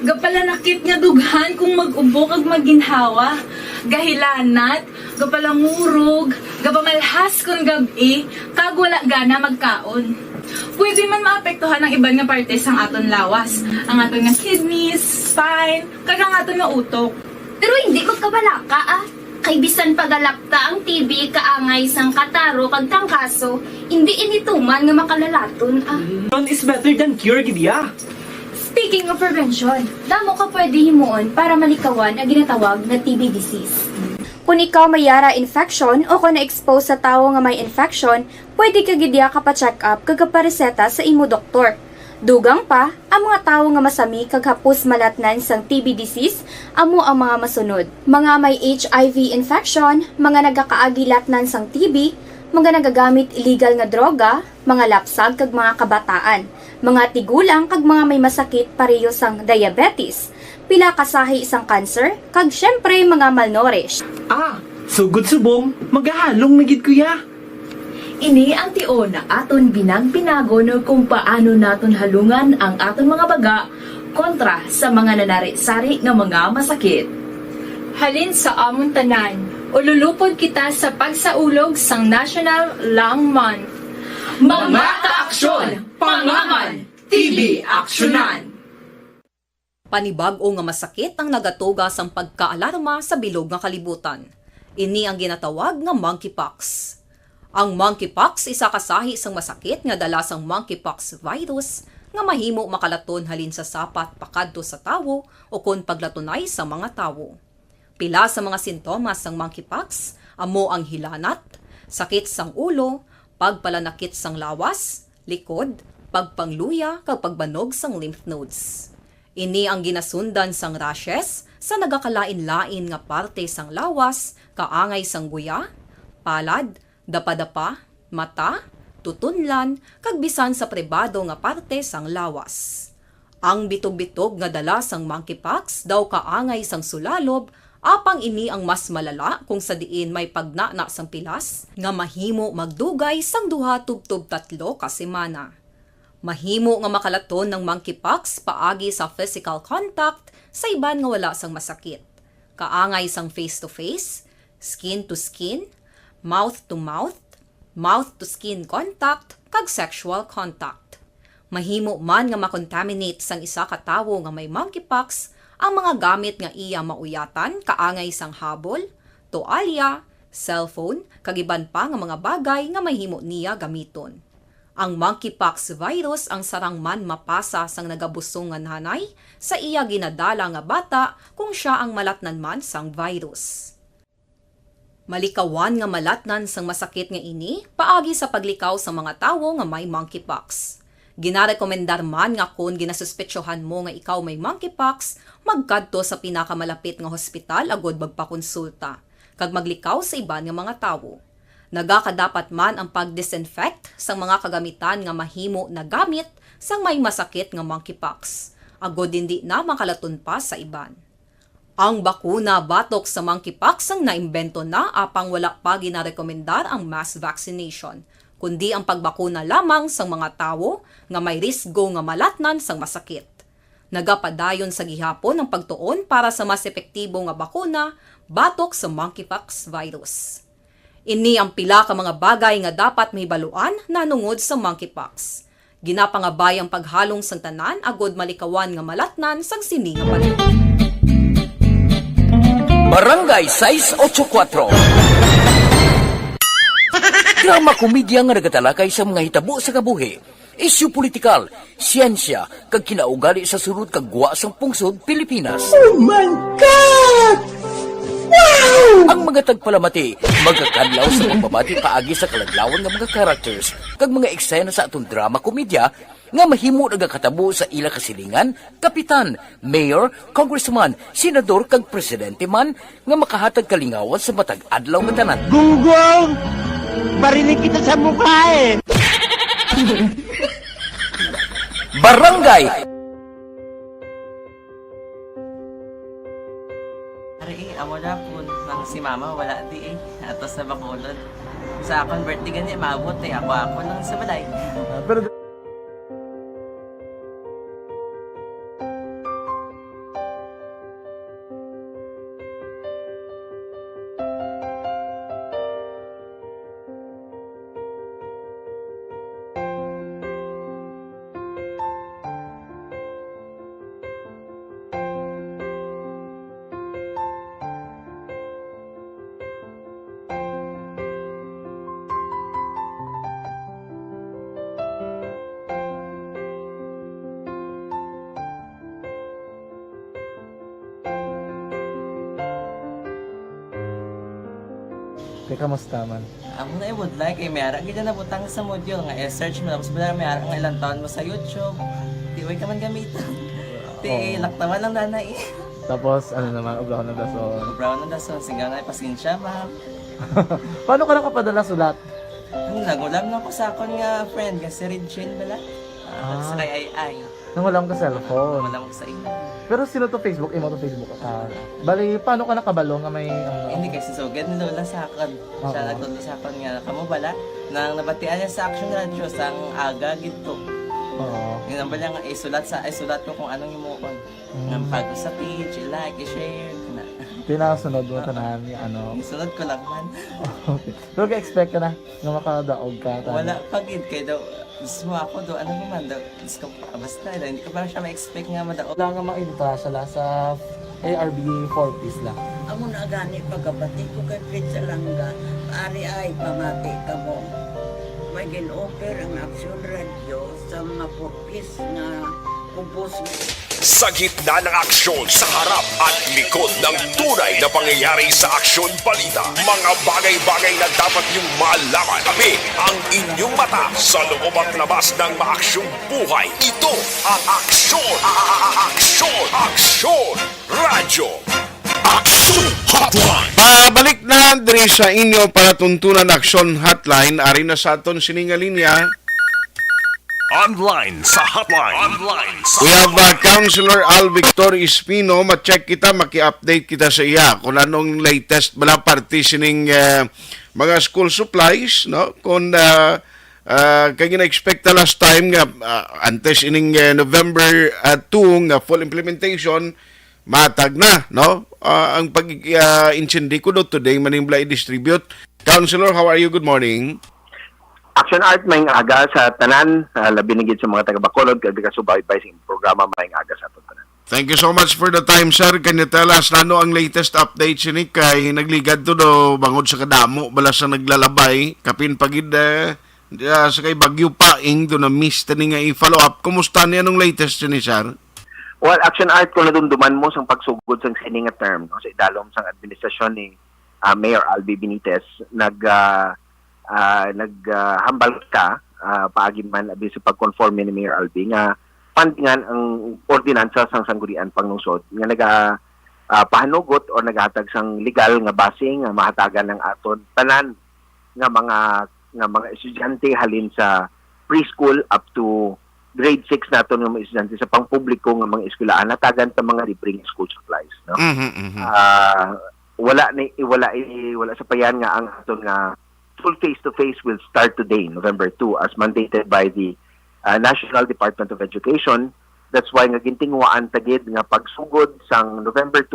gapalanakit nga dughan kung mag-ubo kag maginhawa, gahilanat, gapalangurog, gapamalhas kung gabi, kag wala gana magkaon. Pwede man maapektuhan ng iban nga parte sang aton lawas, ang aton nga kidneys, spine, kag ang aton nga utok. Pero hindi ko kabalaka Kay bisan pagalakta ang TB kaangay sang kataro kag tangkaso, hindi inituman nga makalalaton None is better than cure, gidya. Speaking of prevention, damo ka pwede himuon para malikawan ang ginatawag na TB disease. Kung ikaw may yara infection o kung na-expose sa tao nga may infection, pwede ka gidya kapacheck up kag kapareseta sa imo doktor. Dugang pa, ang mga tao nga masami kag hapos malatnan sang TB disease, amo ang mga masunod. Mga may HIV infection, mga nagakaagilatnan sang TB, mga nagagamit illegal nga droga, mga lapsag kag mga kabataan, mga tigulang kag mga may masakit pareho sang diabetes, pila kasahi isang cancer, kag syempre mga malnourished. Sugod subong, magahalong nagid kuya. Ini ang tion na aton binag-binago no kung paano naton halungan ang aton mga baga kontra sa mga nanari-sari nga mga masakit. Halin sa amon tanan, ululupod kita sa pagsaulog sang National Lung Month. Mga kaaksyon, pangangan, TB aksyonan. Panibag-o nga masakit ang nagatuga sang pagkaalarma sa bilog nga kalibutan. Ini ang ginatawag nga monkeypox. Ang monkeypox isa kasahi sang masakit nga dala sang monkeypox virus nga mahimo makalaton halin sa sapat pakadto sa tawo o kon paglatunay sa mga tawo. Pila sa mga sintomas sang monkeypox amo ang hilanat, sakit sang ulo, pagpalanakit sang lawas, likod, pagpangluya kag pagbanog sang lymph nodes. Ini ang ginasundan sang rashes sa nagakalain-lain nga parte sang lawas, kaangay sang guya, palad, dapadapa, mata, tutunlan, kag bisan sa pribado nga parte sang lawas. Ang bitog-bitog nga dala sang monkeypox daw kaangay sang sulalob, apang ini ang mas malala kung sa diin may pagnana sang pilas nga mahimo magdugay sang 2 tubtob 3 ka semana. Mahimo nga makalaton ng monkeypox paagi sa physical contact sa iban nga wala sang masakit. Kaangay sang face-to-face, skin-to-skin, mouth-to-mouth, mouth-to-skin contact, kag sexual contact. Mahimo man nga makontaminate sang isa ka tawo nga may monkeypox ang mga gamit nga iya mauyatan kaangay sang habol, toalya, cellphone, kag iban pa nga mga bagay nga mahimo niya gamiton. Ang monkeypox virus ang sarang man mapasa sang nagabusong nga nanay sa iya ginadala nga bata kung siya ang malatnan man sang virus. Malikawan nga malatnan sang masakit nga ini paagi sa paglikaw sa mga tawo nga may monkeypox. Ginarekomendar man nga kung ginasuspetsyohan mo nga ikaw may monkeypox, magkadto sa pinakamalapit nga hospital agod magpakonsulta, kag maglikaw sa iban nga mga tawo. Nagakadapat man ang pag-disinfect sa mga kagamitan nga mahimo na gamit sang may masakit nga monkeypox, agod hindi na makalaton pa sa iban. Ang bakuna batok sa monkeypox ang naimbento na apang wala pa ginarekomendar ang mass vaccination, kundi ang pagbakuna lamang sa mga tawo nga may risgo nga malatnan sang masakit. Nagapadayon sa gihapon ang pagtuon para sa mas epektibo nga bakuna batok sa monkeypox virus. Ini ang pila ka mga bagay nga dapat mahibaluan nanungod sa monkeypox. Ginapangabay ang paghalong sang tanan agod malikawan nga malatnan sang sini nga panahon. Barangay 684 Drama komedya nga nagatalakay sa mga hitabo sa kabuhi. isyu politikal, siyensya, kag kinaugali sa sunod kag guwa sang pungsod Pilipinas. Oh my God! Wow! Ang mga tagpalamati, magkakadlaw sa pagbabati paagi sa kaladlawan nga mga characters kag mga eksena sa atong drama komedya nga mahimo nagakatabo sa ila kasilingan, kapitan, mayor, congressman, senador kag presidente man nga makahatag kalingawan sa matag adlaw nga tanan. Gunggong! Barinig kita sa mukha eh! Barangay! Amo na po nang si mama wala di atos sa Bacolod. Sa akong birthday gani maabot ako nang sa balay. Pero kamusta man? Amo na would like mayara gid na butang sa module nga search mo tapos bala mayara nga ilang taon mo sa YouTube. Di way ka man gamitan. Ti laktawan lang nanay. Tapos ano naman, brown na dason. Brown na dason singaw na pasensya ma'am. Paano ka nakapadala sulat? Nagulam na ko sa akon nga friend nga si Regine bala. Sa kay ay. Nangulam ka cellphone. Nangulam ko sa ina. Pero sino to Facebook? Imo to Facebook. Bali, paano ka nakabalo nga may... Hindi kasi sugad ni Lola sa akin. Siya nagtuto sa akin nga, kamo bala, nang nabatian niya sa Action Radio sang aga gito. Oo. Yung nang bala nga, isulat ko kung anong imuon. Nang pag sa page, i-like, i-share. Pinasunod mo tanan yung ano. Sunod ko lang man. Okay. Pero ka-expect ka na nga makadaog ka. Wala, pagid kayo daw. Gusto mo ako do, ano naman daw, basta, hindi ko parang siya ma-expect nga madaog. Wala nga makita siya sa ARB 4 piece lang. Amo na gani pagkabati ko kay Pizza Langga, ari ay pamati ka mo. May gin-offer ang Action Radio sa mga 4 piece na kubos. Sa gitna ng aksyon, sa harap at likod ng tunay na pangyayari sa Aksyon Balita, mga bagay-bagay na dapat niyong malaman. Kami ang inyong mata sa loob at labas ng maaksyong buhay. Ito ang Aksyon! Aksyon! Aksyon! Radyo! Aksyon Hotline! Balik na diri sa inyo para tuntunan Aksyon Hotline. Ari na sa aton sininga-linya. Online sa hotline. We have Councilor Al Victor Espino. Ma-check kita, maki-update kita sa iya kung anong latest bala party sining mga school supplies, no? Kung kaya na-expect last time nga antes ining November 2 nga full implementation matag na, no? Ang pag-intindi ko do today manimblay distribute. Councilor, how are you? Good morning. Action Art maing aga sa tanan, labi na gid sa mga taga Bacolod kag kasubay sa programa maing aga sa aton tanan. Thank you so much for the time, sir. Can you tell us ano ang latest update sinig kay nagligad to do bangod sa kadamo bala sa naglalabay kapin pagid sa kay Bagyo Paing do na miss tani nga i-follow up. Kumusta ni anong latest ni sir? Well, Action Art kung nadumduman mo sang pagsugod sang sining nga term no, sa idalom sang administrasyon ni Mayor Albi Benitez naghambal ka paagi man abi sa pag-conform ni Mayor Albi nga pandingan ang ordinansa sang sanggunian panglungsod nga pahanugot o naghatag sang legal nga base nga mahatagan ng aton tanan nga mga estudyante halin sa preschool up to grade 6 naton nga mga estudyante sa pangpubliko nga mga eskwelahan hatagan sa mga libreng school supplies no. Wala sa payan nga ang aton nga full face-to-face will start today, November 2, as mandated by the National Department of Education. That's why nga gintinguaan tagid nga pagsugod sang November 2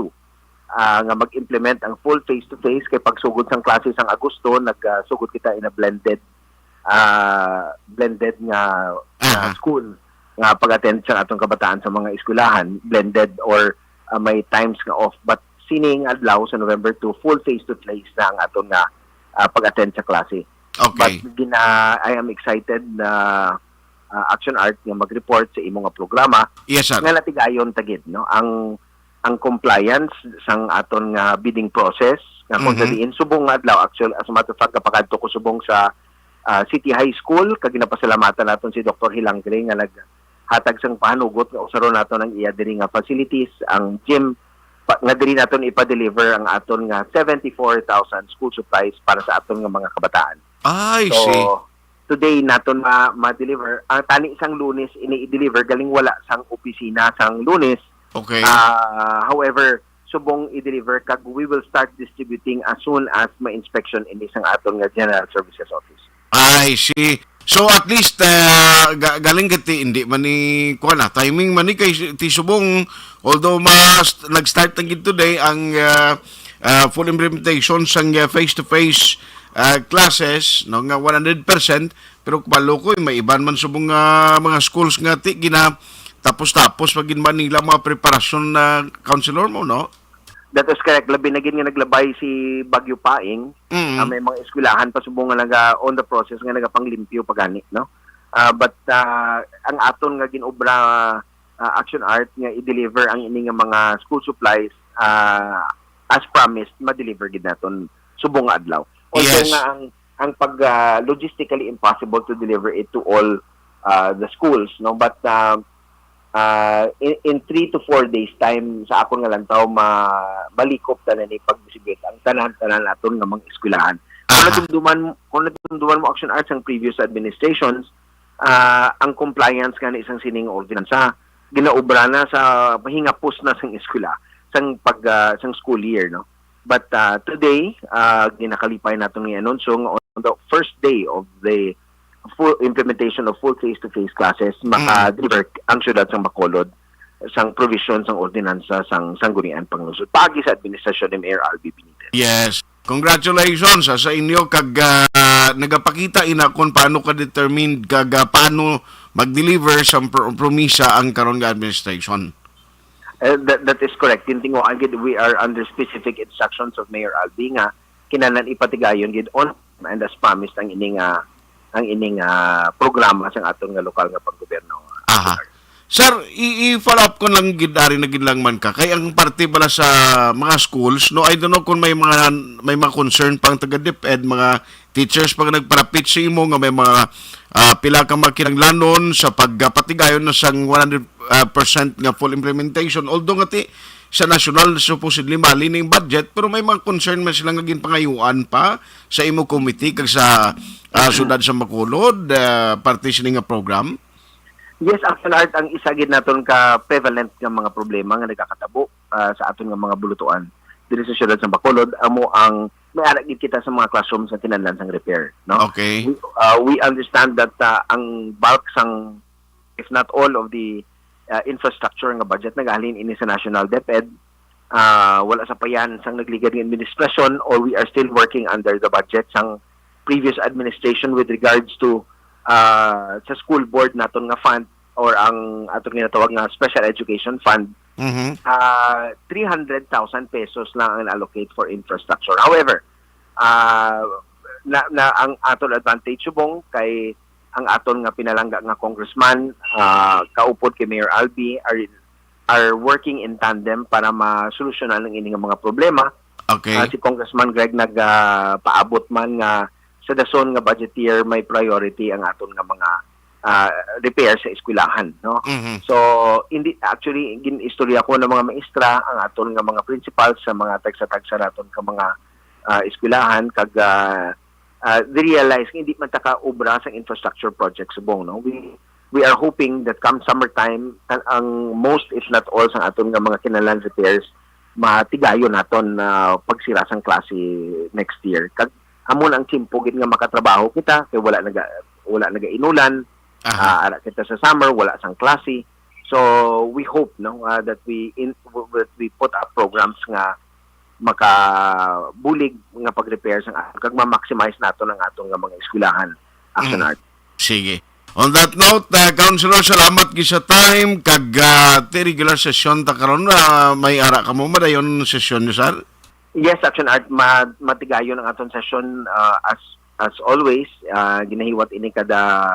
nga mag-implement ang full face-to-face kay pagsugod sang klase sang Agosto, nagsugod kita in a blended nga school nga pag-attend sa atong kabataan sa mga eskwelahan, blended or may times nga off. But sining adlaw sa November 2, full face-to-face na ang atong nga pag-attend sa klase. Okay. But I am excited na Action Art nga mag-report sa imong nga programa. Yes, sir. Nga natigayon tagid, no? Ang compliance sang aton nga bidding process nga kung diin subong nga adlaw actually as a matter of fact kapag ko subong sa City High School kag ginapasalamatan naton si Dr. Hilangre nga naghatag sang pahanugot nga usaron naton ang iya diri nga facilities, ang gym nga diri naton ipa-deliver ang aton nga 74,000 school supplies para sa aton nga mga kabataan. See. Today naton ma-deliver ang tani isang Lunes ini i-deliver galing wala sang opisina sang Lunes. Okay. However, subong i-deliver kag we will start distributing as soon as ma-inspection in isang aton nga General Services Office. I see. So at least galing kiti hindi man ni kuan timing man ni kay ti subong although nag-start na gid today ang full implementation sang face-to-face classes no nga 100% pero kabalo ko may iban man subong mga schools nga ti gina tapos magin man nila mga preparasyon na counselor mo, no? That is correct. Labi na gid nga naglabay si Bagyo Paing. May mga eskwelahan pa subong nga on the process nga nagapanglimpyo pagani, no? But ang aton nga ginobra Action Art nga i-deliver ang ini nga mga school supplies as promised, ma-deliver gid naton subong nga adlaw. Although nga ang pag logistically impossible to deliver it to all the schools, no? But in 3 to 4 days time sa akon nga lantaw malikop tanan ni pag-distribute ang tanan aton nga mga eskwelahan. Kung natumduman mo Action Arts ang previous administrations, ang compliance nga isang sining ordinansa ginaobra na sa mahingapos na sang eskwela sang school year, no? But today ginakalipay naton nga anunsyo on the first day of the full implementation of full face-to-face classes maka-deliver ang syudad sang Bacolod sang provision sang ordinansa sang sanggunian panglungsod pagi sa administrasyon ni Mayor Albi Benitez. Yes. Congratulations sa inyo kag nagapakita ina kung paano ka determined kag paano mag-deliver sa promisa ang karon nga administration. That is correct. Tintingo agad we are under specific instructions of Mayor Albi nga kinahanglan ipatigayon gid on and as promised ang ining programa sa aton nga lokal nga paggobyerno. Sir, i-follow up ko lang gidari na ginlang man ka. Kay ang parte bala sa mga schools, no, I don't know kung may mga concern pang taga-DepEd, mga teachers pang nagparapit sa imo nga may mga pila ka makinanglanon sa pagpatigayon na sang 100% nga full implementation. Although nga sa national supposedly mali ning budget pero may mga concern man sila nga ginpangayuan pa sa imo committee kag sa sudad sa Bacolod partitioning nga program. Yes, Action Art ang isa gid naton ka prevalent nga mga problema nga nagakatabo sa aton nga mga bulutuan diri sa siyudad sa Bacolod amo ang may ara gid kita sa mga classrooms nga kinahanglan sang repair, no? Okay. We understand that ang bulk sang if not all of the infrastructure nga budget nagahalin ini sa National DepEd, wala sa payan sang nagligad ng administrasyon or we are still working under the budget sang previous administration with regards to sa school board naton nga fund or ang aton ginatawag nga special education fund. 300,000 pesos lang ang allocate for infrastructure. However, ang aton advantage subong kay ang aton nga pinalangga nga congressman kaupod kay Mayor Albi are working in tandem para masolusyonan ang ining mga problema. Okay. Si Congressman Greg nagpaabot man nga sa dason nga budget year may priority ang aton nga mga repair sa eskwelahan, no? So hindi actually ginistorya ko ng mga maestra ang aton nga mga principals sa mga tagsa-tagsa naton ka mga eskwelahan kag realize hindi man taka obra sa infrastructure projects subong, no? We are hoping that come summertime ang most if not all sa aton nga mga kinahanglan repairs matigayon naton pagsira sang klase next year. Kag amon ang timpo gid nga makatrabaho kita kay wala naga inulan, ara kita sa summer wala sang klase. So we hope that we put up programs nga makabulig nga pag-repair sang kag ma-maximize nato ang atong nga mga eskwelahan. Action Art. Sige. On that note, Councilor, salamat gi sa time kag regular session ta karon may ara ka mo madayon session ni sir. Yes, Action Art, matigayon ang aton session as always. Ginahiwat ini kada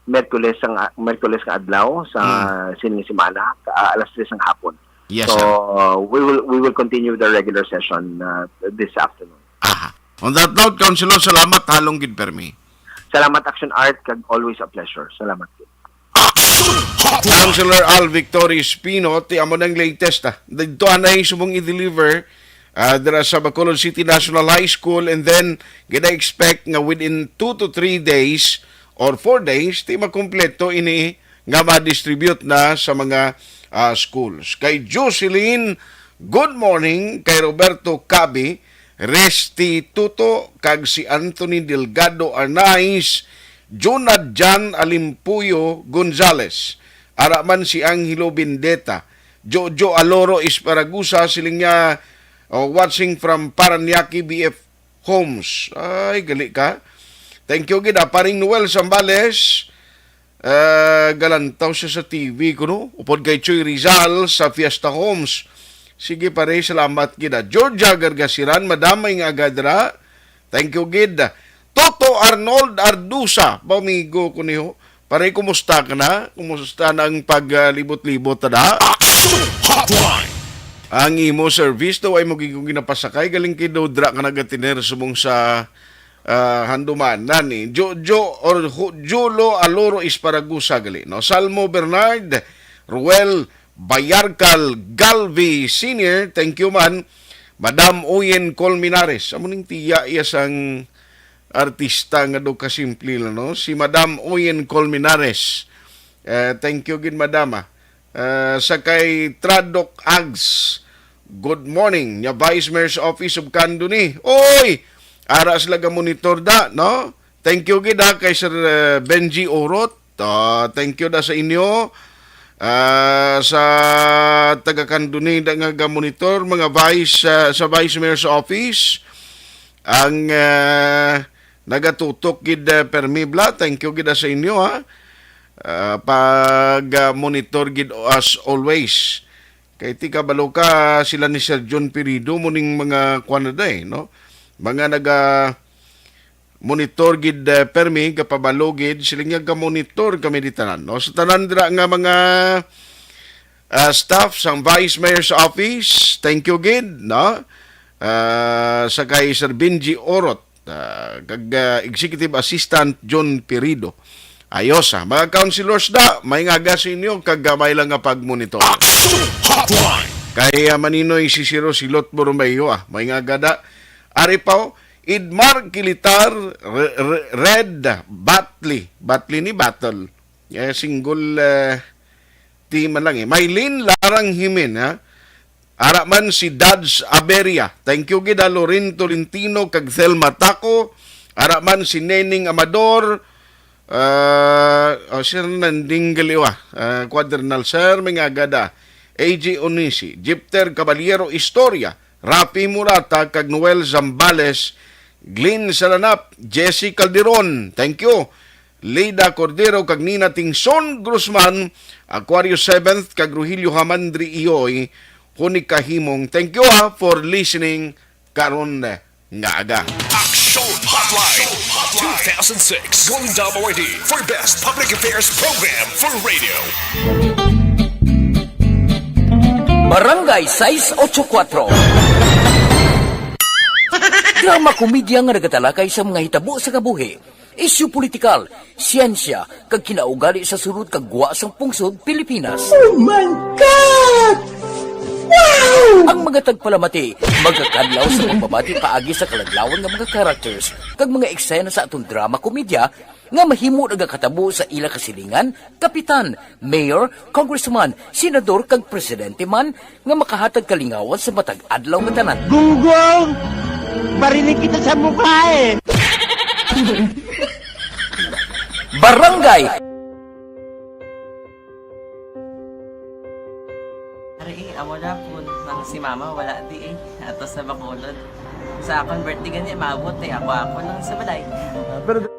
Merkules nga adlaw sa sining semana alas 3 ng hapon. Yes, so sir. we will continue the regular session this afternoon. On that note, Councilor, salamat halong gid permi. Salamat Action Art, kag always a pleasure. Salamat gid. Councilor Al Victory Espino, ti amo ng latest dito anay subong i-deliver dira sa Bacolod City National High School, and then gina expect nga within 2 to 3 days or 4 days ti makumpleto ini nga ma-distribute na sa mga schools. Kay Jocelyn, good morning. Kay Roberto Cabi, Restituto, kag si Anthony Delgado Arnaiz, Jonad Jan Alimpuyo Gonzales, araman si Angelo Bendeta, Jojo Aloro Isparagusa, siling niya watching from Paranaque BF Homes. Ay, gali ka. Thank you, gida. Paring Noel Zambales, galantaw siya sa TV ko, no? Upod kay Choy Rizal sa Fiesta Homes. Sige pare, salamat, gida. Georgia Gargasiran, madamay nga agadra. Thank you, gida. Toto Arnold Ardusa, pamigo ko niyo. Pare, kumusta ka na? Kumusta na ang paglibot-libot na? Ang imo service daw ay magiging ginapasakay. Galing kay Dodra ka nagatiner sumong sa handuman nani Jojo or Julo Aloro Isparagusa gali, no? Salmo Bernard, Ruel Bayarcal Galvi Senior, thank you man. Madam Oyen Colmenares, amo ning tiya iya sang artista nga do kasimple lang, no? Si Madam Oyen Colmenares, thank you gid madama. Sa kay Tradok Ags, good morning nya Vice Mayor's Office of Candoni. Oy, ara sila ga monitor da, no? Thank you gid kay Sir Benji Orot. Thank you da sa inyo. Sa taga Candoni da nga ga monitor mga vice sa Vice Mayor's Office. Ang nagatutok gid permibla. Thank you gid sa inyo, ha. Pag monitor gid as always. Kay ti kabalo ka sila ni Sir John Pirido muning mga kwanaday, no? Mga naga monitor gid permi kapabalo gid sila nga monitor kami ditanan, no? Sa tanan dira nga mga staff sang Vice Mayor's Office, thank you gid, no? Sa kay Sir Benji Orot, kag Executive Assistant John Pirido. Ayos, mga councilors da, may nga sa inyo kag gamay lang nga pagmonitor. Kay maninoy si Siro Silot Borromeo, may nga gada. Ari pa, Idmar Kilitar, Red Batley ni Battle. Single team lang eh. Maylin Larang Himen, ha? Araman si Dads Aberia. Thank you gida Lorin Tolentino kag Thelma Taco. Araman si Nening Amador. Sir Nanding Galiwa. Quadernal Sir Mingagada. AJ Onisi. Jipter Caballero Historia. Rapi Murata kag Noel Zambales, Glyn Salanap, Jesse Calderon, thank you. Leida Cordero kag Nina Tingson Guzman, Aquarius 7th kag Rogelio Hamandri Iyoy, Hunik Kahimong, thank you for listening karon nga aga. Action Hotline 2006 Golden Dome Awardee for Best Public Affairs Program for Radio. Barangay 684. Drama komedya nga nagatalakay sa mga hitabo sa kabuhi, isyu politikal, siyensya, kag kinaugali sa surut kag guwa sang pungsod Pilipinas. Oh my God! Wow! Ang mga tagpalamati, magkakadlaw sa pagbabati paagi sa kalaglawan ng mga characters kag mga eksena sa atong drama komedya nga mahimo nagakatabo sa ila kasilingan, kapitan, mayor, congressman, senador kag presidente man nga makahatag kalingawan sa matag adlaw nga tanan. Gunggong! Barinig kita sa mukha eh! Barangay! Ari, amo na po nang si mama wala di eh. Ato sa Bacolod. Sa akong birthday ganyan, maabot eh. Ako lang sa balay. Pero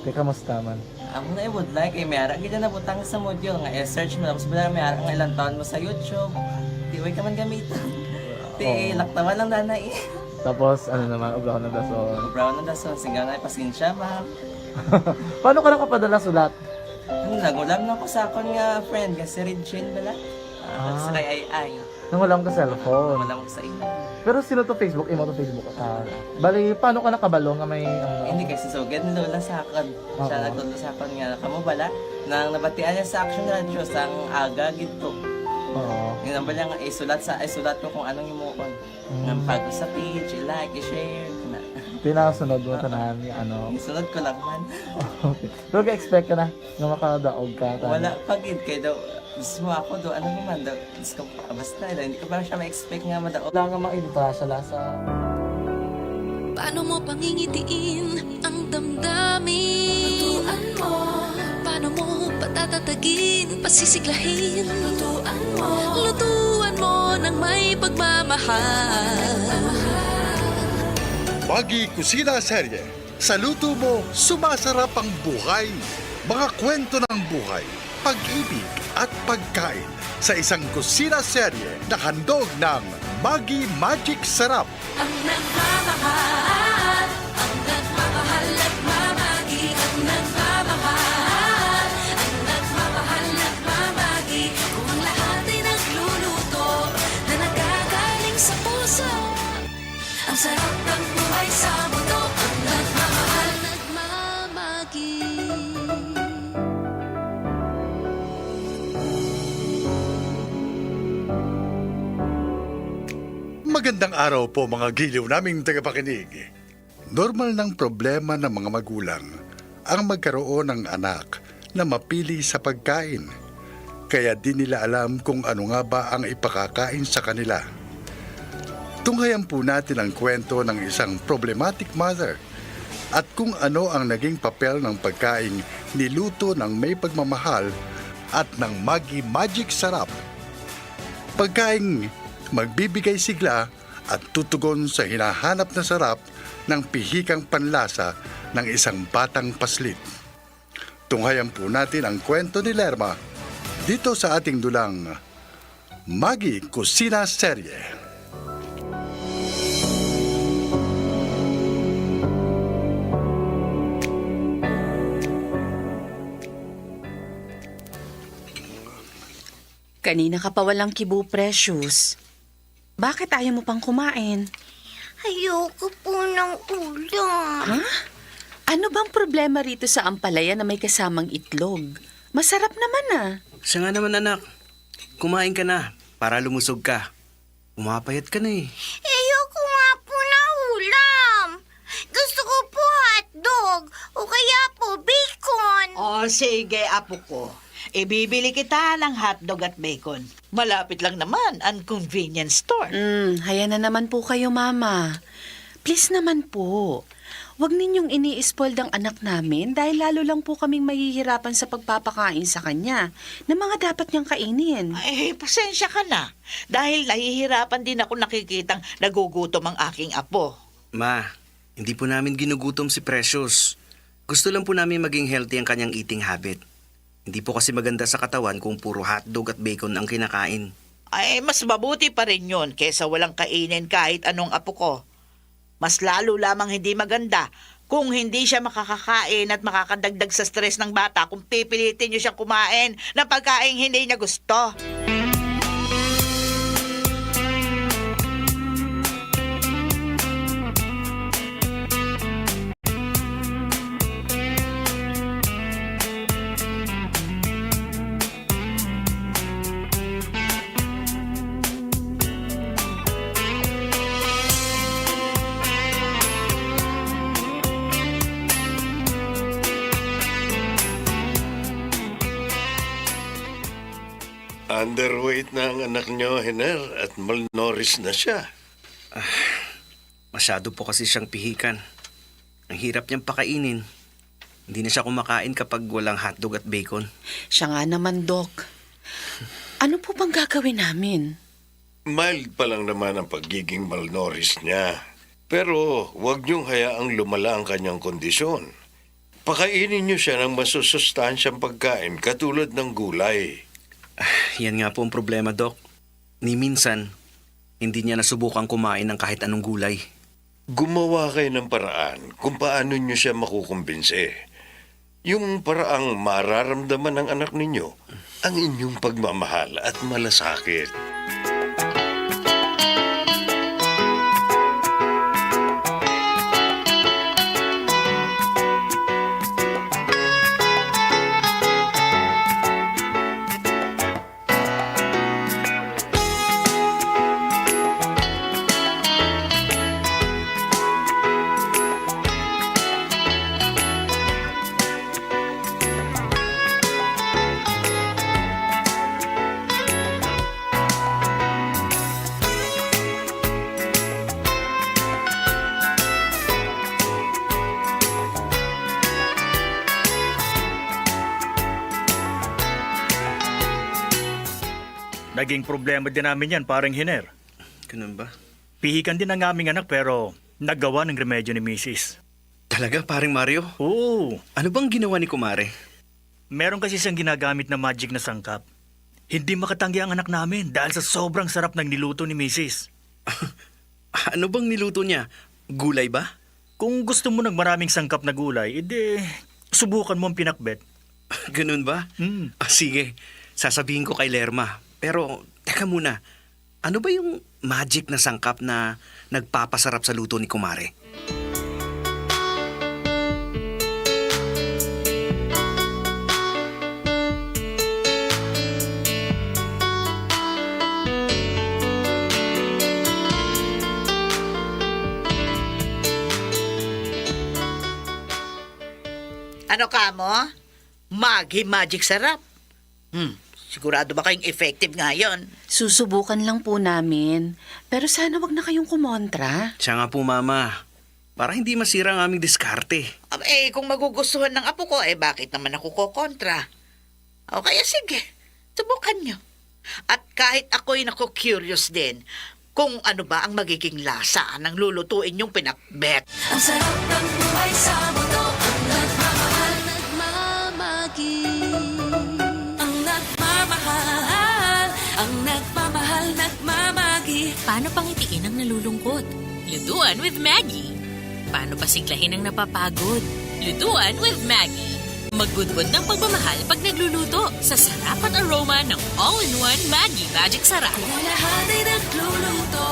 Kaya kamusta man? Ako na would like, mayara kita na butang sa module nga i-search mo tapos bala mayara nga ilang taon mo sa YouTube. Di way ka man gamitan. Di laktaman lang nanay. Tapos, ano naman, ubra ko ng dason. Ubra ko ng dason, sigaw na pasensya ma'am. Paano ka nakapadala sulat? Nagulam na ko sa akon nga friend, kasi Regine bala. Sa kay ay. Nang walang ka cellphone. Walang ko sa ina. Pero sino to Facebook? Imo to Facebook. Bali, paano ka nakabalo nga may... Hindi kasi sugad ni Lola sa akon. Siya nagtulong sa akon nga, kamo bala, nang nabatian niya sa Action Radio sang aga gito. Oo. Yung nang bala nga, isulat ko kung anong imuon. Nga pag sa page, i-like, i-share. Pinasunod mo tanan yung ano. Sunod ko lang man. Okay. Pero ka-expect ka na na makadaog ka. Wala, pag-id kayo daw. Gusto mo ako daw, ano naman daw. Gusto ko, basta, hindi ko parang siya ma-expect nga madaog. Wala nga maibita siya lasa. Paano mo pangingitiin ang damdamin? Lutuan mo. Paano mo patatatagin, pasisiglahin? Lutuan mo ng may pagmamahal. Maggi Kusina Serye. Sa luto mo, sumasarap ang buhay. Mga kwento ng buhay, pag-ibig at pagkain sa isang kusina serye na handog ng Maggi Magic Sarap. Ang nagmamahal, ang nagmamahal at mamagi, ang nagmamahal, ang nagmamahal at mamagi. Kung ang lahat ay nagluluto na nagagaling sa puso, ang sarap ng buhay sa mundo, ang nagmamahal, nagmamagi. Magandang araw po mga giliw naming tagapakinig. Normal ng problema ng mga magulang ang magkaroon ng anak na mapili sa pagkain. Kaya di nila alam kung ano nga ba ang ipakakain sa kanila. Tunghayan po natin ang kwento ng isang problematic mother at kung ano ang naging papel ng pagkain niluto ng may pagmamahal at ng Maggi Magic Sarap. Pagkain magbibigay sigla at tutugon sa hinahanap na sarap ng pihikang panlasa ng isang batang paslit. Tunghayan po natin ang kwento ni Lerma dito sa ating dulang Maggi Kusina Serye. Kanina ka pa walang kibo, Precious. Bakit ayaw mo pang kumain? Ayoko po ng ulam. Ha? Ano bang problema rito sa ampalaya na may kasamang itlog? Masarap naman ah. Siya nga naman anak. Kumain ka na para lumusog ka. Umapayat ka na eh. Ayoko nga po na ulam. Gusto ko po hotdog o kaya po bacon. O sige, apo ko. Ibibili kita ng hotdog at bacon. Malapit lang naman ang convenience store. Haya na naman po kayo, Mama. Please naman po. Huwag ninyong ini-spoiled ang anak namin dahil lalo lang po kaming mahihirapan sa pagpapakain sa kanya ng mga dapat niyang kainin. Eh, pasensya ka na. Dahil nahihirapan din ako nakikitang nagugutom ang aking apo. Ma, hindi po namin ginugutom si Precious. Gusto lang po namin maging healthy ang kanyang eating habit. Hindi po kasi maganda sa katawan kung puro hotdog at bacon ang kinakain. Ay, mas mabuti pa rin yun kesa walang kainin kahit anong apo ko. Mas lalo lamang hindi maganda kung hindi siya makakakain at makakadagdag sa stress ng bata kung pipilitin niyo siyang kumain ng pagkain hindi niya gusto. Underweight na ang anak niyo, Hener, at malnourished na siya. Masyado po kasi siyang pihikan. Ang hirap niyang pakainin. Hindi na siya kumakain kapag walang hotdog at bacon. Siya nga naman, Doc. Ano po bang gagawin namin? Mild pa lang naman ang pagiging malnourished niya. Pero huwag niyong hayaang lumala ang kanyang kondisyon. Pakainin niyo siya ng masusustansyang pagkain katulad ng gulay. Yan nga po ang problema, Doc. Ni minsan, hindi niya nasubukan kumain ng kahit anong gulay. Gumawa kayo ng paraan kung paano niyo siya makukumbinse. Yung paraang mararamdaman ng anak ninyo ang inyong pagmamahal at malasakit. Naging problema din namin yan, parang Hiner. Ganun ba? Pihikan din ang aming anak pero naggawa ng remedyo ni Mrs. Talaga, paring Mario? Oo. Ano bang ginawa ni Kumare? Meron kasi siyang ginagamit na magic na sangkap. Hindi makatanggi ang anak namin dahil sa sobrang sarap ng niluto ni Mrs. Ano bang niluto niya? Gulay ba? Kung gusto mo ng maraming sangkap na gulay, edi subukan mo ang pinakbet. Ganun ba? Sige, sasabihin ko kay Lerma. Pero, teka muna, ano ba yung magic na sangkap na nagpapasarap sa luto ni Kumare? Ano ka mo? Magic sarap. Sigurado ba kayong effective nga yun? Susubukan lang po namin. Pero sana wag na kayong kumontra. Siya nga po, Mama. Para hindi masira ang aming diskarte. Kung magugustuhan ng apo ko, bakit naman ako kokontra? O kaya sige, subukan nyo. At kahit ako'y curious din, kung ano ba ang magiging lasa ng lulutuin yung pinakbet. Ang sarap ng buhay sa mundo, ang nagmamahal, nagmamagi. Ang nagmamahal, nagmamagi. Paano pangitiin ang nalulungkot? Lutuan with Maggie. Paano pasiglahin ang napapagod? Lutuan with Maggie. Magbudbud ng pagmamahal pag nagluluto sa sarap at aroma ng all-in-one Maggie Magic Sarap. Kung lahat ay nagluluto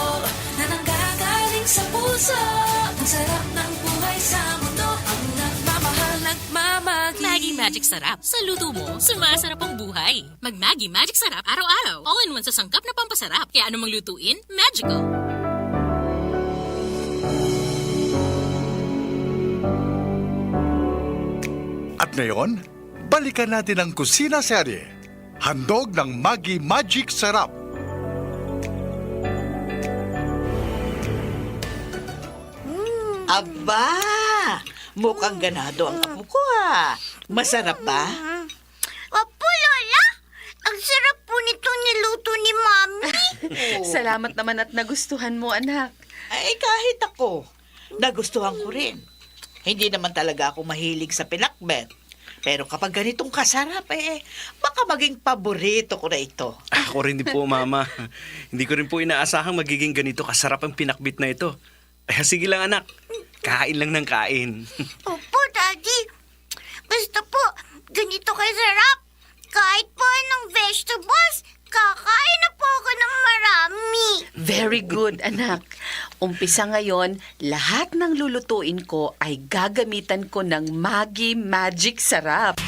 na nanggagaling sa puso, ang sarap ng buhay sa mundo, ang nagmamahal, nagmamagi. Maggie Magic Sarap. Sa luto mo, sumasarap ang buhay. Mag-Maggie Magic Sarap araw-araw. All-in-one sa sangkap na pampasarap. Kaya anumang lutuin, magical. At ngayon, balikan natin ang kusina serye. Handog ng Maggi Magic Sarap. Aba! Mukhang ganado ang apo ko Masarap ba? Opo, Lola. Ang sarap po nitong niluto ni Mami. Salamat naman at nagustuhan mo, anak. Kahit ako. Nagustuhan ko rin. Hindi naman talaga ako mahilig sa pinakbet. Pero kapag ganitong kasarap, baka maging paborito ko na ito. Ako rin din po, Mama. Hindi ko rin po inaasahang magiging ganito kasarap ang pinakbit na ito. Sige lang, anak. Kain lang ng kain. Opo, Daddy. Basta po, ganito sarap. Kahit po ng vegetables, kakain na po ako ng marami. Very good, anak. Umpisa ngayon, lahat ng lulutuin ko ay gagamitan ko ng Maggi Magic Sarap.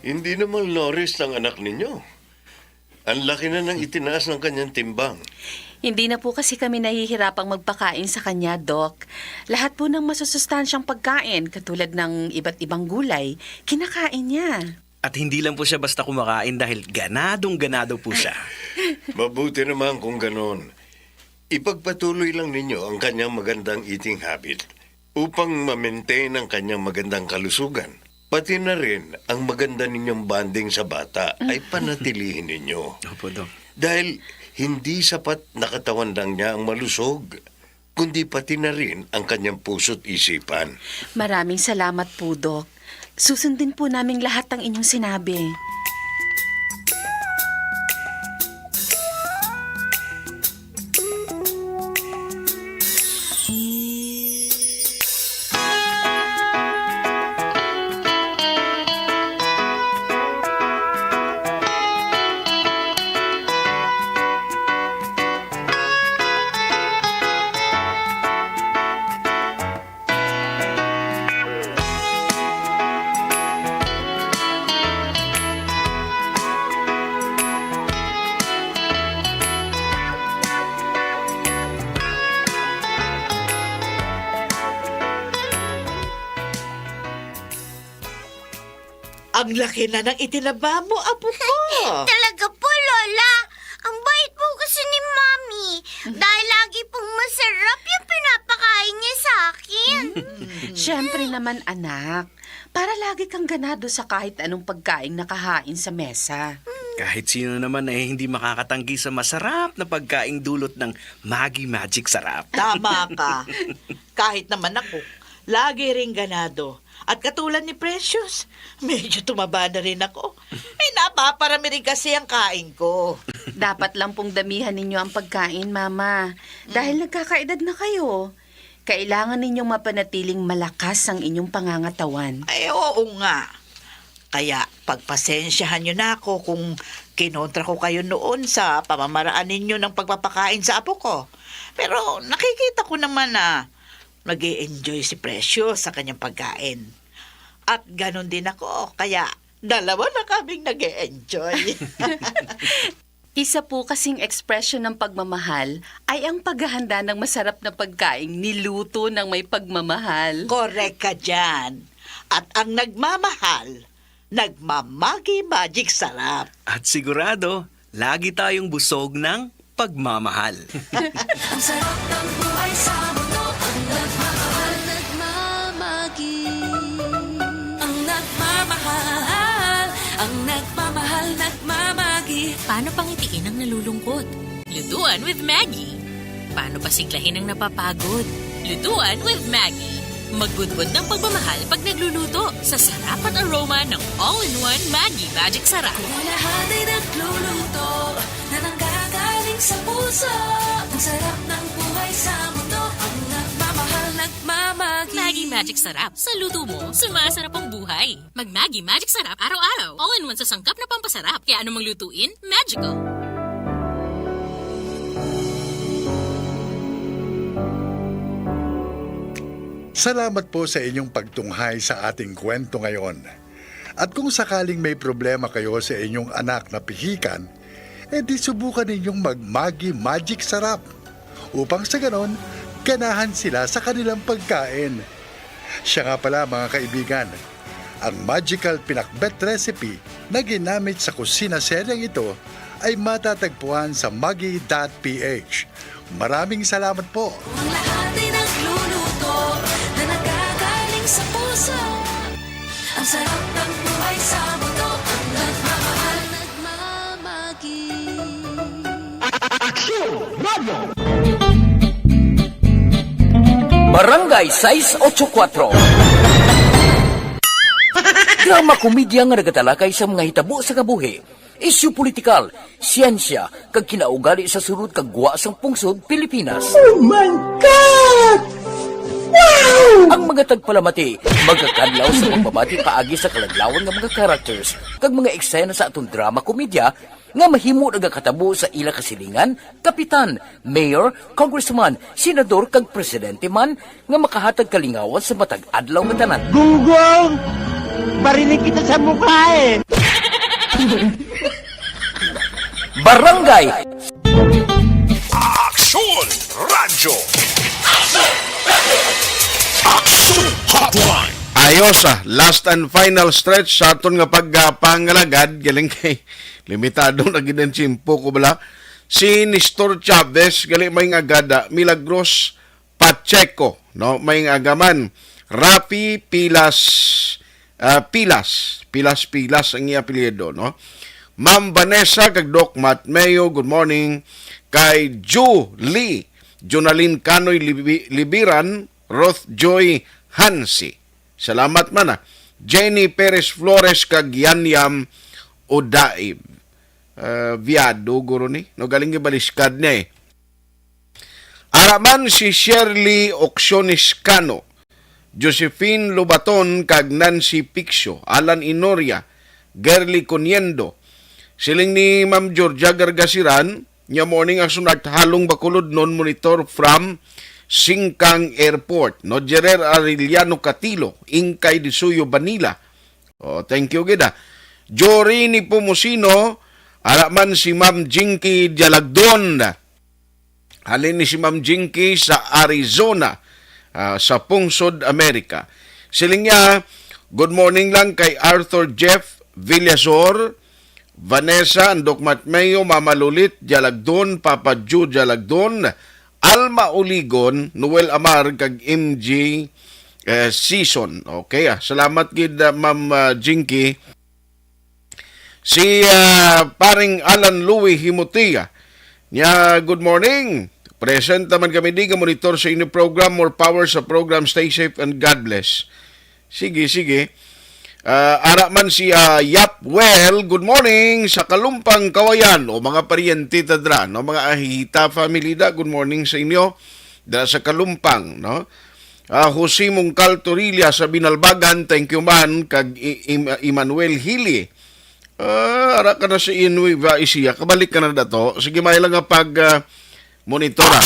Hindi naman Loris ang anak ninyo. Ang laki na ng itinaas ng kanyang timbang. Hindi na po kasi kami nahihirapang magpakain sa kanya, Doc. Lahat po ng masusustansyang pagkain, katulad ng iba't ibang gulay, kinakain niya. At hindi lang po siya basta kumakain dahil ganadong-ganado po siya. Mabuti naman kung ganon. Ipagpatuloy lang ninyo ang kanyang magandang eating habit upang ma-maintain ang kanyang magandang kalusugan. Pati na rin ang maganda ninyong bonding sa bata ay panatilihin ninyo. Opo, Dok. Dahil hindi sapat na katawan lang niya ang malusog, kundi pati na rin ang kanyang puso't isipan. Maraming salamat po, Doc. Susundin po namin lahat ng inyong sinabi. Ang laki na ng itinaba mo, apo ko. Talaga po, Lola. Ang bait po kasi ni Mami. Dahil lagi pong masarap yung pinapakain niya sa akin. Siyempre naman, anak. Para lagi kang ganado sa kahit anong pagkain nakahain sa mesa. Kahit sino naman ay hindi makakatanggi sa masarap na pagkaing dulot ng Maggie Magic Sarap. Tama ka. Kahit naman ako, lagi ring ganado. At katulad ni Precious, medyo tumaba na rin ako. Napaparami rin kasi ang kain ko. Dapat lang pong damihan ninyo ang pagkain, Mama. Dahil nagkakaedad na kayo. Kailangan ninyong mapanatiling malakas ang inyong pangangatawan. Ay, oo nga. Kaya pagpasensyahan nyo na ako kung kinontra ko kayo noon sa pamamaraan ninyo ng pagpapakain sa apo ko. Pero nakikita ko naman na nag-i-enjoy si Precious sa kanyang pagkain. At ganon din ako, kaya dalawa na kaming nag-i-enjoy. Isa po kasing ekspresyon ng pagmamahal ay ang paghahanda ng masarap na pagkain niluto ng may pagmamahal. Correct ka dyan. At ang nagmamahal, nagmamagi magic sarap. At sigurado, lagi tayong busog ng pagmamahal. Ang sarap ng buhay sa mundo, ang nagmamahal, nagmamagi. Ang nagmamahal, ang nagmamahal, nagmamagi. Paano pangitiin ang nalulungkot? Lutuan with Maggie. Paano pasiglahin ang napapagod? Lutuan with Maggie. Magbudbud ng pagmamahal pag nagluluto sa sarap at aroma ng all-in-one Maggie Magic Sarap. Kung lahat ay nagluluto na nanggagaling sa puso, ang sarap ng buhay sa mundo, ang nagmamahal, nagmamagi. Maggie Magic Sarap. Sa luto mo, sumasarap ang buhay. Mag-Maggie Magic Sarap araw-araw. All-in-one sa sangkap na pampasarap. Kaya anong lutuin, magical. Salamat po sa inyong pagtunghay sa ating kwento ngayon. At kung sakaling may problema kayo sa inyong anak na pihikan, di subukan ninyong mag-Maggie Magic Sarap upang sa ganon, ganahan sila sa kanilang pagkain. Siya nga pala mga kaibigan, ang magical pinakbet recipe na ginamit sa kusina seryeng ito ay matatagpuan sa maggie.ph. Maraming salamat po. Ang lahat ay nagluluto na nagagaling sa puso. Ang sarap ng buhay sa mundo, ang nagmamahal, nagmamagi. Action! Radio! Barangay 684. Drama komedya nga nagatalakay sa mga hitabo sa kabuhi, isyu politikal, siyensya, kag kinaugali sa surut kag guwa sang pungsod Pilipinas. Oh my God! Wow! Ang mga tagpalamati, magkakadlaw sa pagbabati paagi sa kalaglawan ng mga characters kag mga eksena sa atong drama komedya nga mahimo nagakatabo sa ila kasilingan, kapitan, mayor, congressman, senador kag presidente man nga makahatag kalingawan sa matag adlaw nga tanan. Gunggong! Barinig kita sa mukha eh! Barangay Action! Action Hotline! Ayos last and final stretch sa aton nga pagpangalagad galing kay limitado na gid ang tiyempo ko bala. Si Nestor Chavez gali may agada, Milagros Pacheco, no, may agaman. Rafi Pilas ang iya apelyido, no. Ma'am Vanessa kag Doc Matt Mayo, good morning. Kay Julie Jonalyn Canoy Libiran, Roth Joy Hansi. Salamat man Jenny Perez Flores kag Yanyam Odaib. Viado guro ni. No galing gibaliskad niya Araman si Shirley Oxionis Cano, Josephine Lobaton kag Nancy Pixio, Alan Inoria, Gerly Coniendo. Siling ni Ma'am Georgia Gargasiran, nya morning ang sunat halong Bacolod non monitor from Singkang Airport, no, Jerer Arellano Catilo, Ingkay de Suyo, Manila. Oh, thank you gida. Jory ni Pumusino, alaman si Ma'am Jinky Dialagdon. Halin ni si Ma'am Jinky sa Arizona, sa Pungsod, Amerika. Siling niya, good morning lang kay Arthur Jeff Villasor, Vanessa Andokmat Mayo, Mama Lulit Dialagdon, Papa Jude Dialagdon, Alma Uligon, Noel Amar, kag MJ Season. Okay, salamat gid Ma'am Jinky. Si paring Alan Louie Himutia, niya, good morning. Present naman kami di ka monitor sa inyong program. More power sa program. Stay safe and God bless. Sige. Ara man si Yapwell, good morning sa Kalumpang Kawayan o mga paryente tadra, no, mga Ahita family da, good morning sa inyo da sa Kalumpang, no. Jose Mungcal Torilla sa Binalbagan, thank you man kag Emmanuel Hili. Ara ka na sa Inuiva isiya, kabalik ka na dato. Sige may lang nga pag monitora.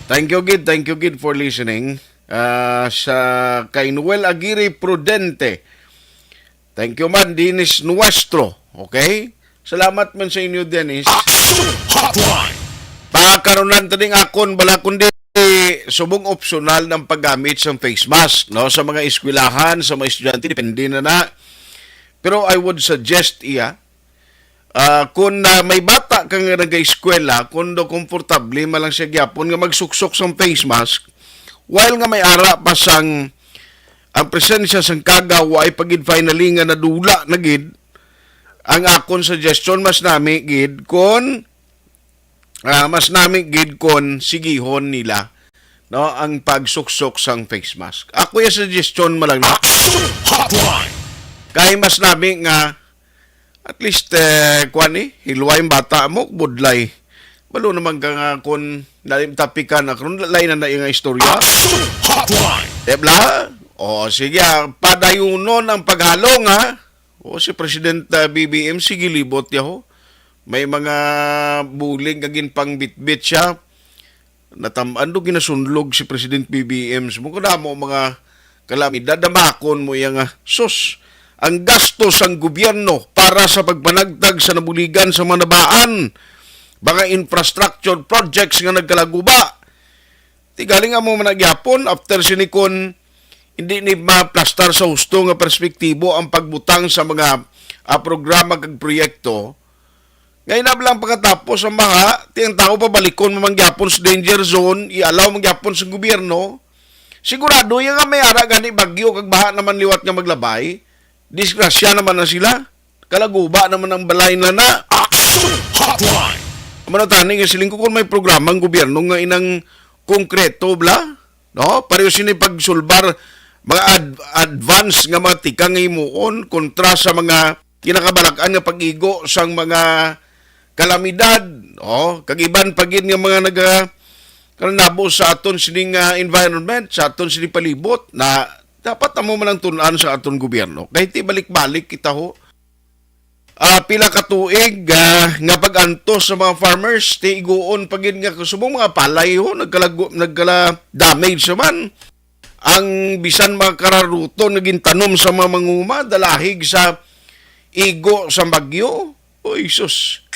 Thank you gid for listening. Sa kay Noel Aguirre Prudente. Thank you man, Dennis Nuestro. Okay? Salamat man sa inyo, Dennis. Pakaronan taning akon bala kundi subong optional ng paggamit sa face mask, no, sa mga eskwelahan, sa mga estudyante, depende na. Pero I would suggest kung may bata kang nag-eskwela, kung do komportable malang siya gyapon nga magsuksok sa face mask, while nga may ara pa sang ang presensya sang kagawa ay pagid finally nga nadula na gid, ang akon suggestion mas nami gid kon sigihon nila, no, ang pagsuksok sang face mask. Ako yung suggestion mo lang na kay mas nami nga at least hilway bata mo budlay. Balo naman ka nga kung nalimtapikan na kung lain na yung istorya. Debla? O sige, padayunon ang paghalong O si President BBM, sige libot yaho. May mga buling kagin pang bitbit siya. Natamando ginasunlog si President BBM. Mukha mo mga kalamidad, damakon mo yung sus. Ang gastos ang gobyerno para sa pagpanagtag sa nabuligan sa mga nabaan. Mga infrastructure projects nga nagkalaguba. Tigaling nga mo managyapon after sinikon hindi ni maplastar sa husto nga perspektibo ang pagbutang sa mga programa kag proyekto. Ngayon na lang pagkatapos ang mga tiyang tao pabalikon mamangyapon sa danger zone, ialaw mangyapon sa gobyerno. Sigurado yung nga may ara gani bagyo kag baha naman liwat nga maglabay. Disgrasya naman na sila. Kalaguba naman ang balay na na. Hotline! Manatani nga siling ko kung may programa ang gobyerno nga inang konkreto bla, no? Pareho sini pagsulbar mga advance nga mga tikang imuon kontra sa mga kinakabalakan nga pag-igo sang mga kalamidad, no? Kagiban pagin nga mga kanabo sa aton sining environment, sa aton sining palibot na dapat amo man ang tunan sa aton gobyerno. Kahit balik-balik kita ho. Pila ka tuig nga pag-antos sa mga farmers, ti iguon pagin nga kusubong mga palay ho, nagkala damage naman. Ang bisan mga kararuton naging tanom sa mga manguma, dalahig sa igo sa bagyo. O Isus,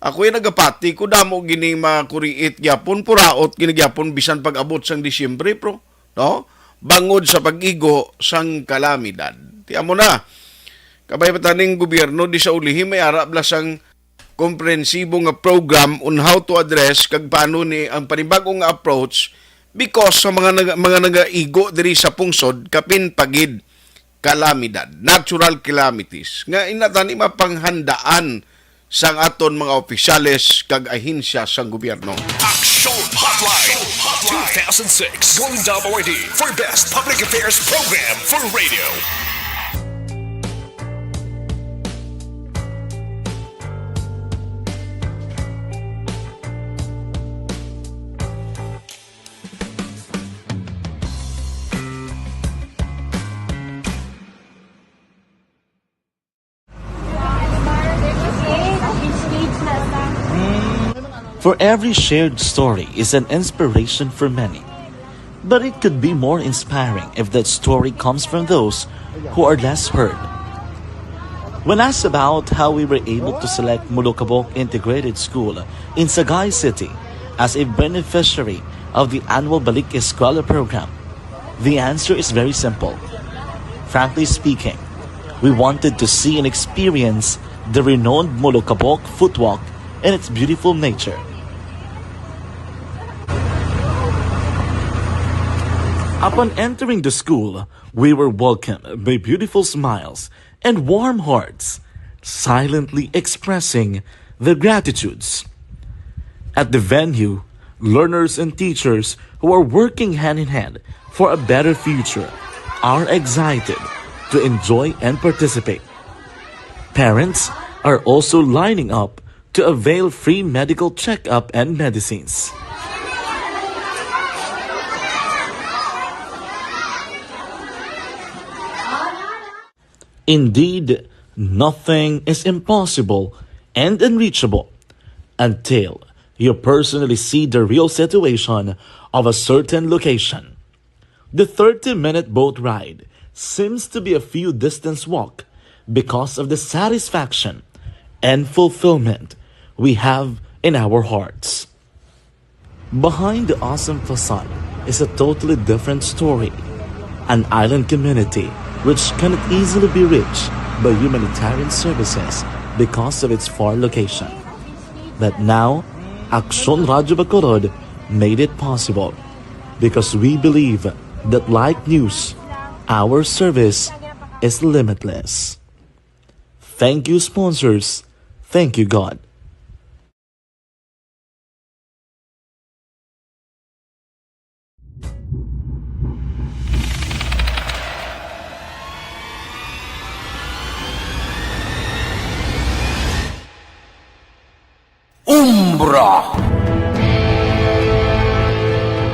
Ako yung nagapati ko damo gini makuriit gyapon puraot gini gyapon bisan pag-abot sang Disyembre pro, no? Bangod sa pag-igo sang kalamidad. Tiyan mo na. Kabay pataning gobyerno di sa ulihi may ara blasang komprehensibo nga program on how to address kag paano ni ang panibagong nga approach because sa mga nagaigo diri sa pungsod kapin pagid kalamidad, natural calamities nga inatani mapanghandaan sang aton mga opisyales kag ahinsya sang gobyerno. Action Hotline 2006 Golden Dove Awardee for Best Public Affairs Program for Radio. For every shared story is an inspiration for many. But it could be more inspiring if that story comes from those who are less heard. When asked about how we were able to select Mulukabok Integrated School in Sagay City as a beneficiary of the annual Balik Eskwela program, the answer is very simple. Frankly speaking, we wanted to see and experience the renowned Mulukabok footwalk and its beautiful nature. Upon entering the school, we were welcomed by beautiful smiles and warm hearts, silently expressing their gratitudes. At the venue, learners and teachers who are working hand in hand for a better future are excited to enjoy and participate. Parents are also lining up to avail free medical checkup and medicines. Indeed, nothing is impossible and unreachable until you personally see the real situation of a certain location. The 30-minute boat ride seems to be a few distance walk because of the satisfaction and fulfillment we have in our hearts. Behind the awesome facade is a totally different story. An island community which cannot easily be reached by humanitarian services because of its far location. But now, Aksyon Radyo Bacolod made it possible because we believe that like news, our service is limitless. Thank you, sponsors. Thank you, God.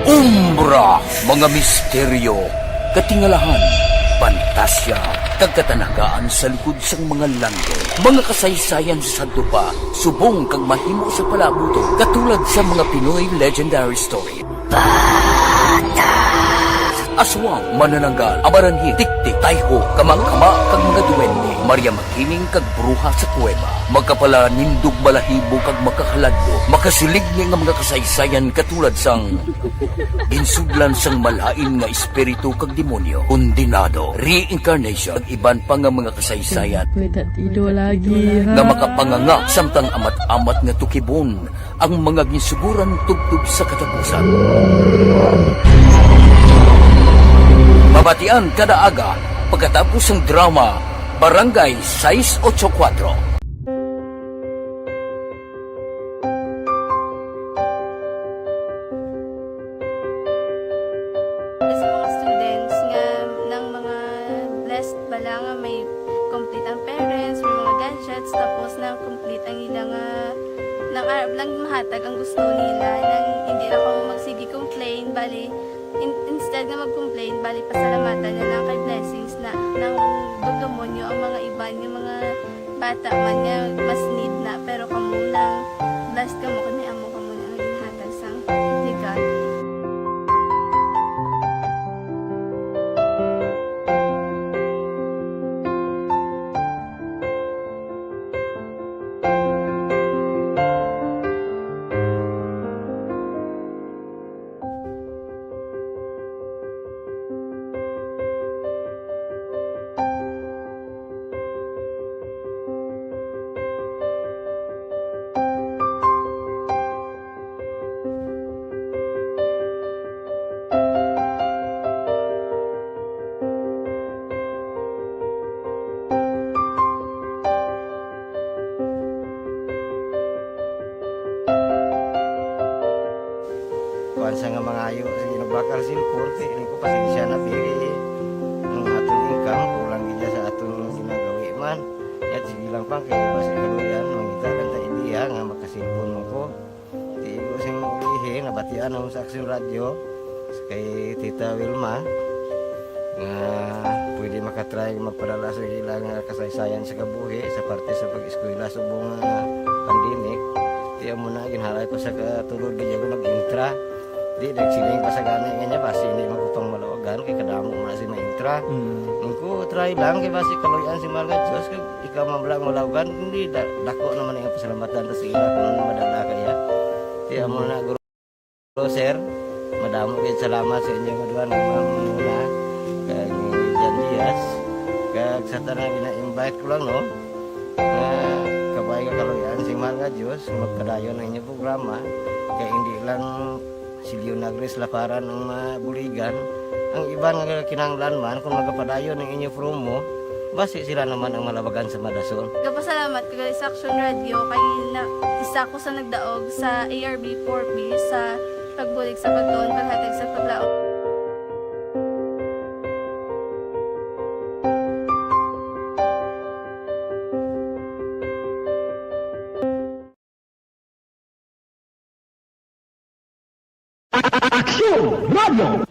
Umbra, mga misteryo, katingalahan, pantasya, kagkatanagaan sa likod sang mga lando, mga kasaysayan sa dupa, subong kag mahimo sa palabuto, katulad sa mga Pinoy legendary story. Aswang, manananggal, amaranhi, tiktik, tayho, kamang-kama, kag mga duwende, Maria Makining kag bruha sa kuweba, magkapala nindog balahibo kag makahaladlo, makasilig niya nga mga kasaysayan katulad sang ginsudlan sang malain nga espiritu kag demonyo, kondinado, reincarnation, kag iban pa nga mga kasaysayan nga makapanganga samtang amat-amat nga tukibon ang mga ginsuguran tubtub sa katapusan. Mabatian kada aga pagkatapos ng drama Barangay 684. Sa mga students nga ng mga blessed bala nga may complete ang parents, may mga gadgets, tapos na complete ang ilang nang arab lang mahatag ang gusto nila nang hindi na ako magsige complain bali instead na mag-complain, bali pasalamatan na lang kay blessings na nang demonyo ang mga iba yung mga bata man nga mas need na pero kamo lang blessed kamo kami amo kamo na naging hatag sang God. maayo sa ginabakal silpon kay ini ko pasensya na biri ang atong income kulang gid sa atong ginagawi man at sige lang pang kay basi kaluyan mangita kan ta idea nga makasilpon mo ko di ko sing ihi nabatian ang sa Aksyon Radio kay Tita Wilma nga pwede makatry magpadala sa ilang kasaysayan sa kabuhi sa parte sa pag-eskwela subong pandemic. Di mo na ginhalay ko sa katulod ganyan ko nag-intra. Di nagsiling pa sa gana nga basi hindi magupang malawagan kay kadamo mo na si ma-intra. Ko try lang kay basi kaluyan si Marga Diyos kay ikaw mablang malawagan hindi dako naman ang pasalamatan sa ila kung madala kaya. Di mo na guro sir. Madamo kay salamat sa inyo mga duwan muna kay Jan Diaz kag sa tanan gina-invite ko lang no nga kabay ka kaluyan si Mga Diyos magpadayon ng inyong programa kay hindi lang si Leonagres Laparan ang mabuligan ang iba nga kinahanglan man kung magpadayon ng inyong promo basi sila naman ang malabagan sa Madason. Kapasalamat kay sa Aksyon Radio kay na isa ko sa nagdaog sa ARB 4B sa pagbulig sa pagtuon paghatag sa paglaom. Aksyon Radio!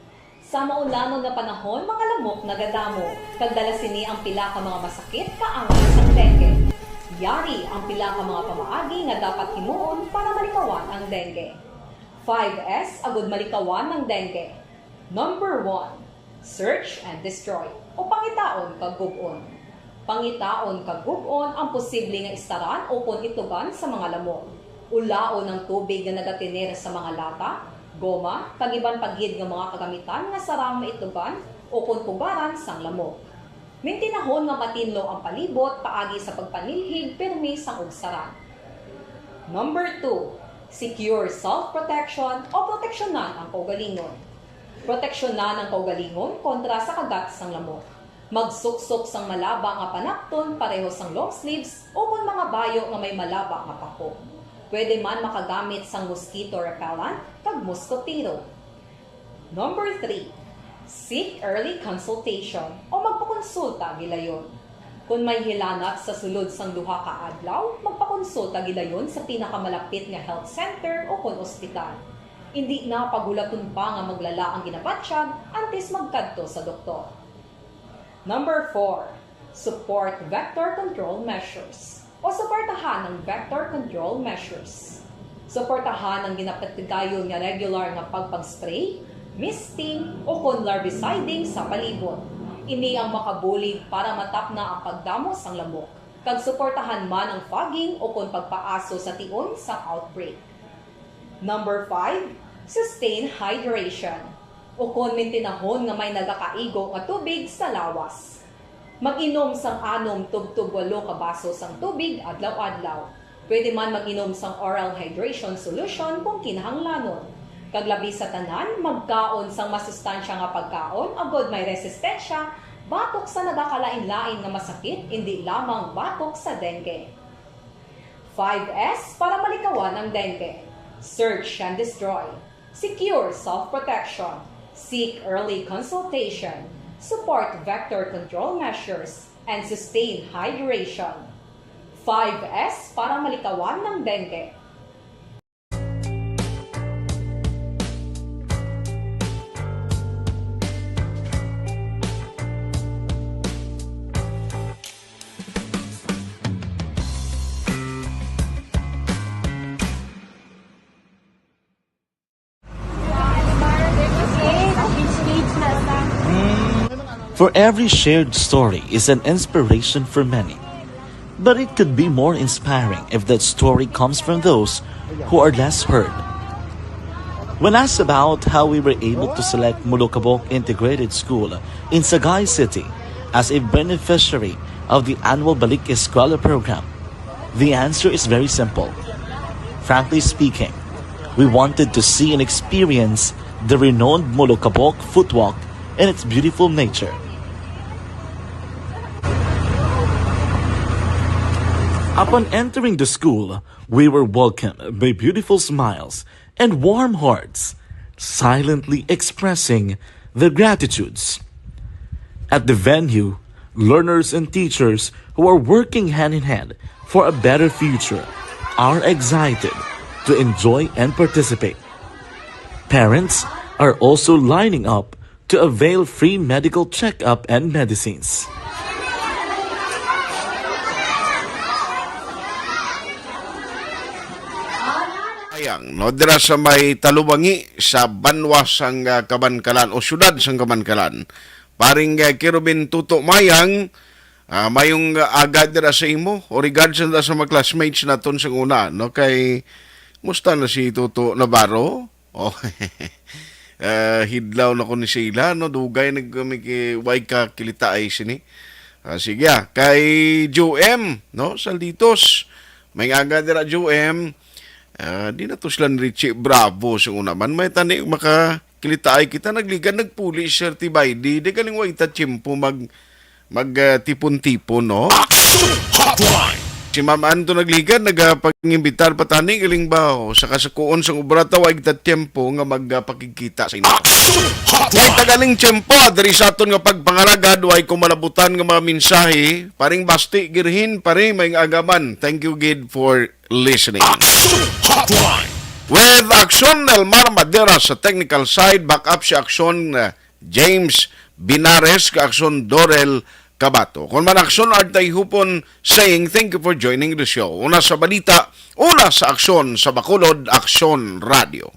Sa maulamang nga panahon, mga lamok nagadamo. Kagdala sini ang pila ka mga masakit kaangay sang dengue. Yari ang pila ka mga pamaagi nga dapat himuon para malikawan ang dengue. 5S agud malikawan ng dengue. Number 1, search and destroy o pangitaon kag gub-on. Pangitaon kag gub-on ang posible nga istaran o kon itugan sa mga lamok. Ulaon ng tubig nga nagatinir sa mga lata, goma, kag iban pagid nga mga kagamitan nga sarang maitugan o kon pugaran sang lamok. Mintinahon nga matinlo ang palibot paagi sa pagpanilhig permi sang ugsaran. Number 2, secure self-protection o proteksyonan ang kaugalingon. Proteksyonan ang kaugalingon kontra sa kagat sang lamok. Magsuksok sang malaba nga panakton pareho sang long sleeves o kung mga bayo nga may malaba nga pako. Pwede man makagamit sang mosquito repellent kag mosquitero. Number 3, seek early consultation o magpakonsulta gilayon. Kung may hilanat sa sulod sang duha ka adlaw, magpakonsulta gidayon sa pinakamalapit nga health center o kon ospital. Hindi na pagulaton pa nga maglala ang ginabatsyag antes magkadto sa doktor. Number 4, support vector control measures o suportahan ng vector control measures. Suportahan ang ginapatigayon nga regular nga pagpag-spray, misting o kon larviciding sa palibot. Ini ang makabulig para matapna ang pagdamos sang lamok. Kag suportahan man ang fogging o kon pagpaaso sa tion sa outbreak. Number 5, sustain hydration o kon mintinahon nga may nagakaigo nga tubig sa lawas. Mag-inom sang 6 tub 8 ka baso sang tubig adlaw-adlaw. Pwede man mag-inom sang oral hydration solution kung kinahanglanon. Kaglabi sa tanan, magkaon sang masustansya nga pagkaon, agod may resistensya, batok sa nagakalain-lain nga masakit, hindi lamang batok sa dengue. 5S para malikawan ang dengue. Search and destroy. Secure self-protection. Seek early consultation. Support vector control measures. And sustain hydration. 5S para malikawan ng dengue. For every shared story is an inspiration for many. But it could be more inspiring if that story comes from those who are less heard. When asked about how we were able to select Mulukabok Integrated School in Sagay City as a beneficiary of the annual Balik Eskwela program, the answer is very simple. Frankly speaking, we wanted to see and experience the renowned Mulukabok footwalk and its beautiful nature. Upon entering the school, we were welcomed by beautiful smiles and warm hearts. silently expressing their gratitudes. At the venue, learners and teachers who are working hand in hand for a better future are excited to enjoy and participate. Parents are also lining up to avail free medical checkup and medicines. Ayang, no, dira sa may talubangi sa banwas sang Kabankalan o syudad sang Kabankalan. Paring Kirubin Tuto Mayang, mayong agad dira sa imo, o regards na sa mga classmates naton sa una, no, kay, musta na si Tuto Navarro? Oh, hidlaw na ko ni sila, no, dugay nagway ka kilita ay sini. Sige, kay Joem, no, Salditos, may agad dira Joem, di na to sila ni Richie Bravo sa una man. May tani makakilitaay kita nagligan nagpuli Sir Tibaydi. Di galing wa ita tiyempo tipon-tipon, no? Si Ma'am Anto nagligan nagpag-imbitar patani galing ba o sa kasakuon sa ubrata wa ita tiyempo nga magpakikita sa ina. May tagaling tiyempo diri sa aton nga pagpangaragad way kumalabutan nga mga mensahe paring basti girhin pare may agaman. Thank you Gid for listening. With Aksyon Elmar Madera sa technical side, backup si Aksyon James Binares ka Aksyon Dorel Kabato. Kung man Aksyon Artay Hupon saying thank you for joining the show. Una sa balita, una sa Aksyon sa Bacolod, Aksyon Radio.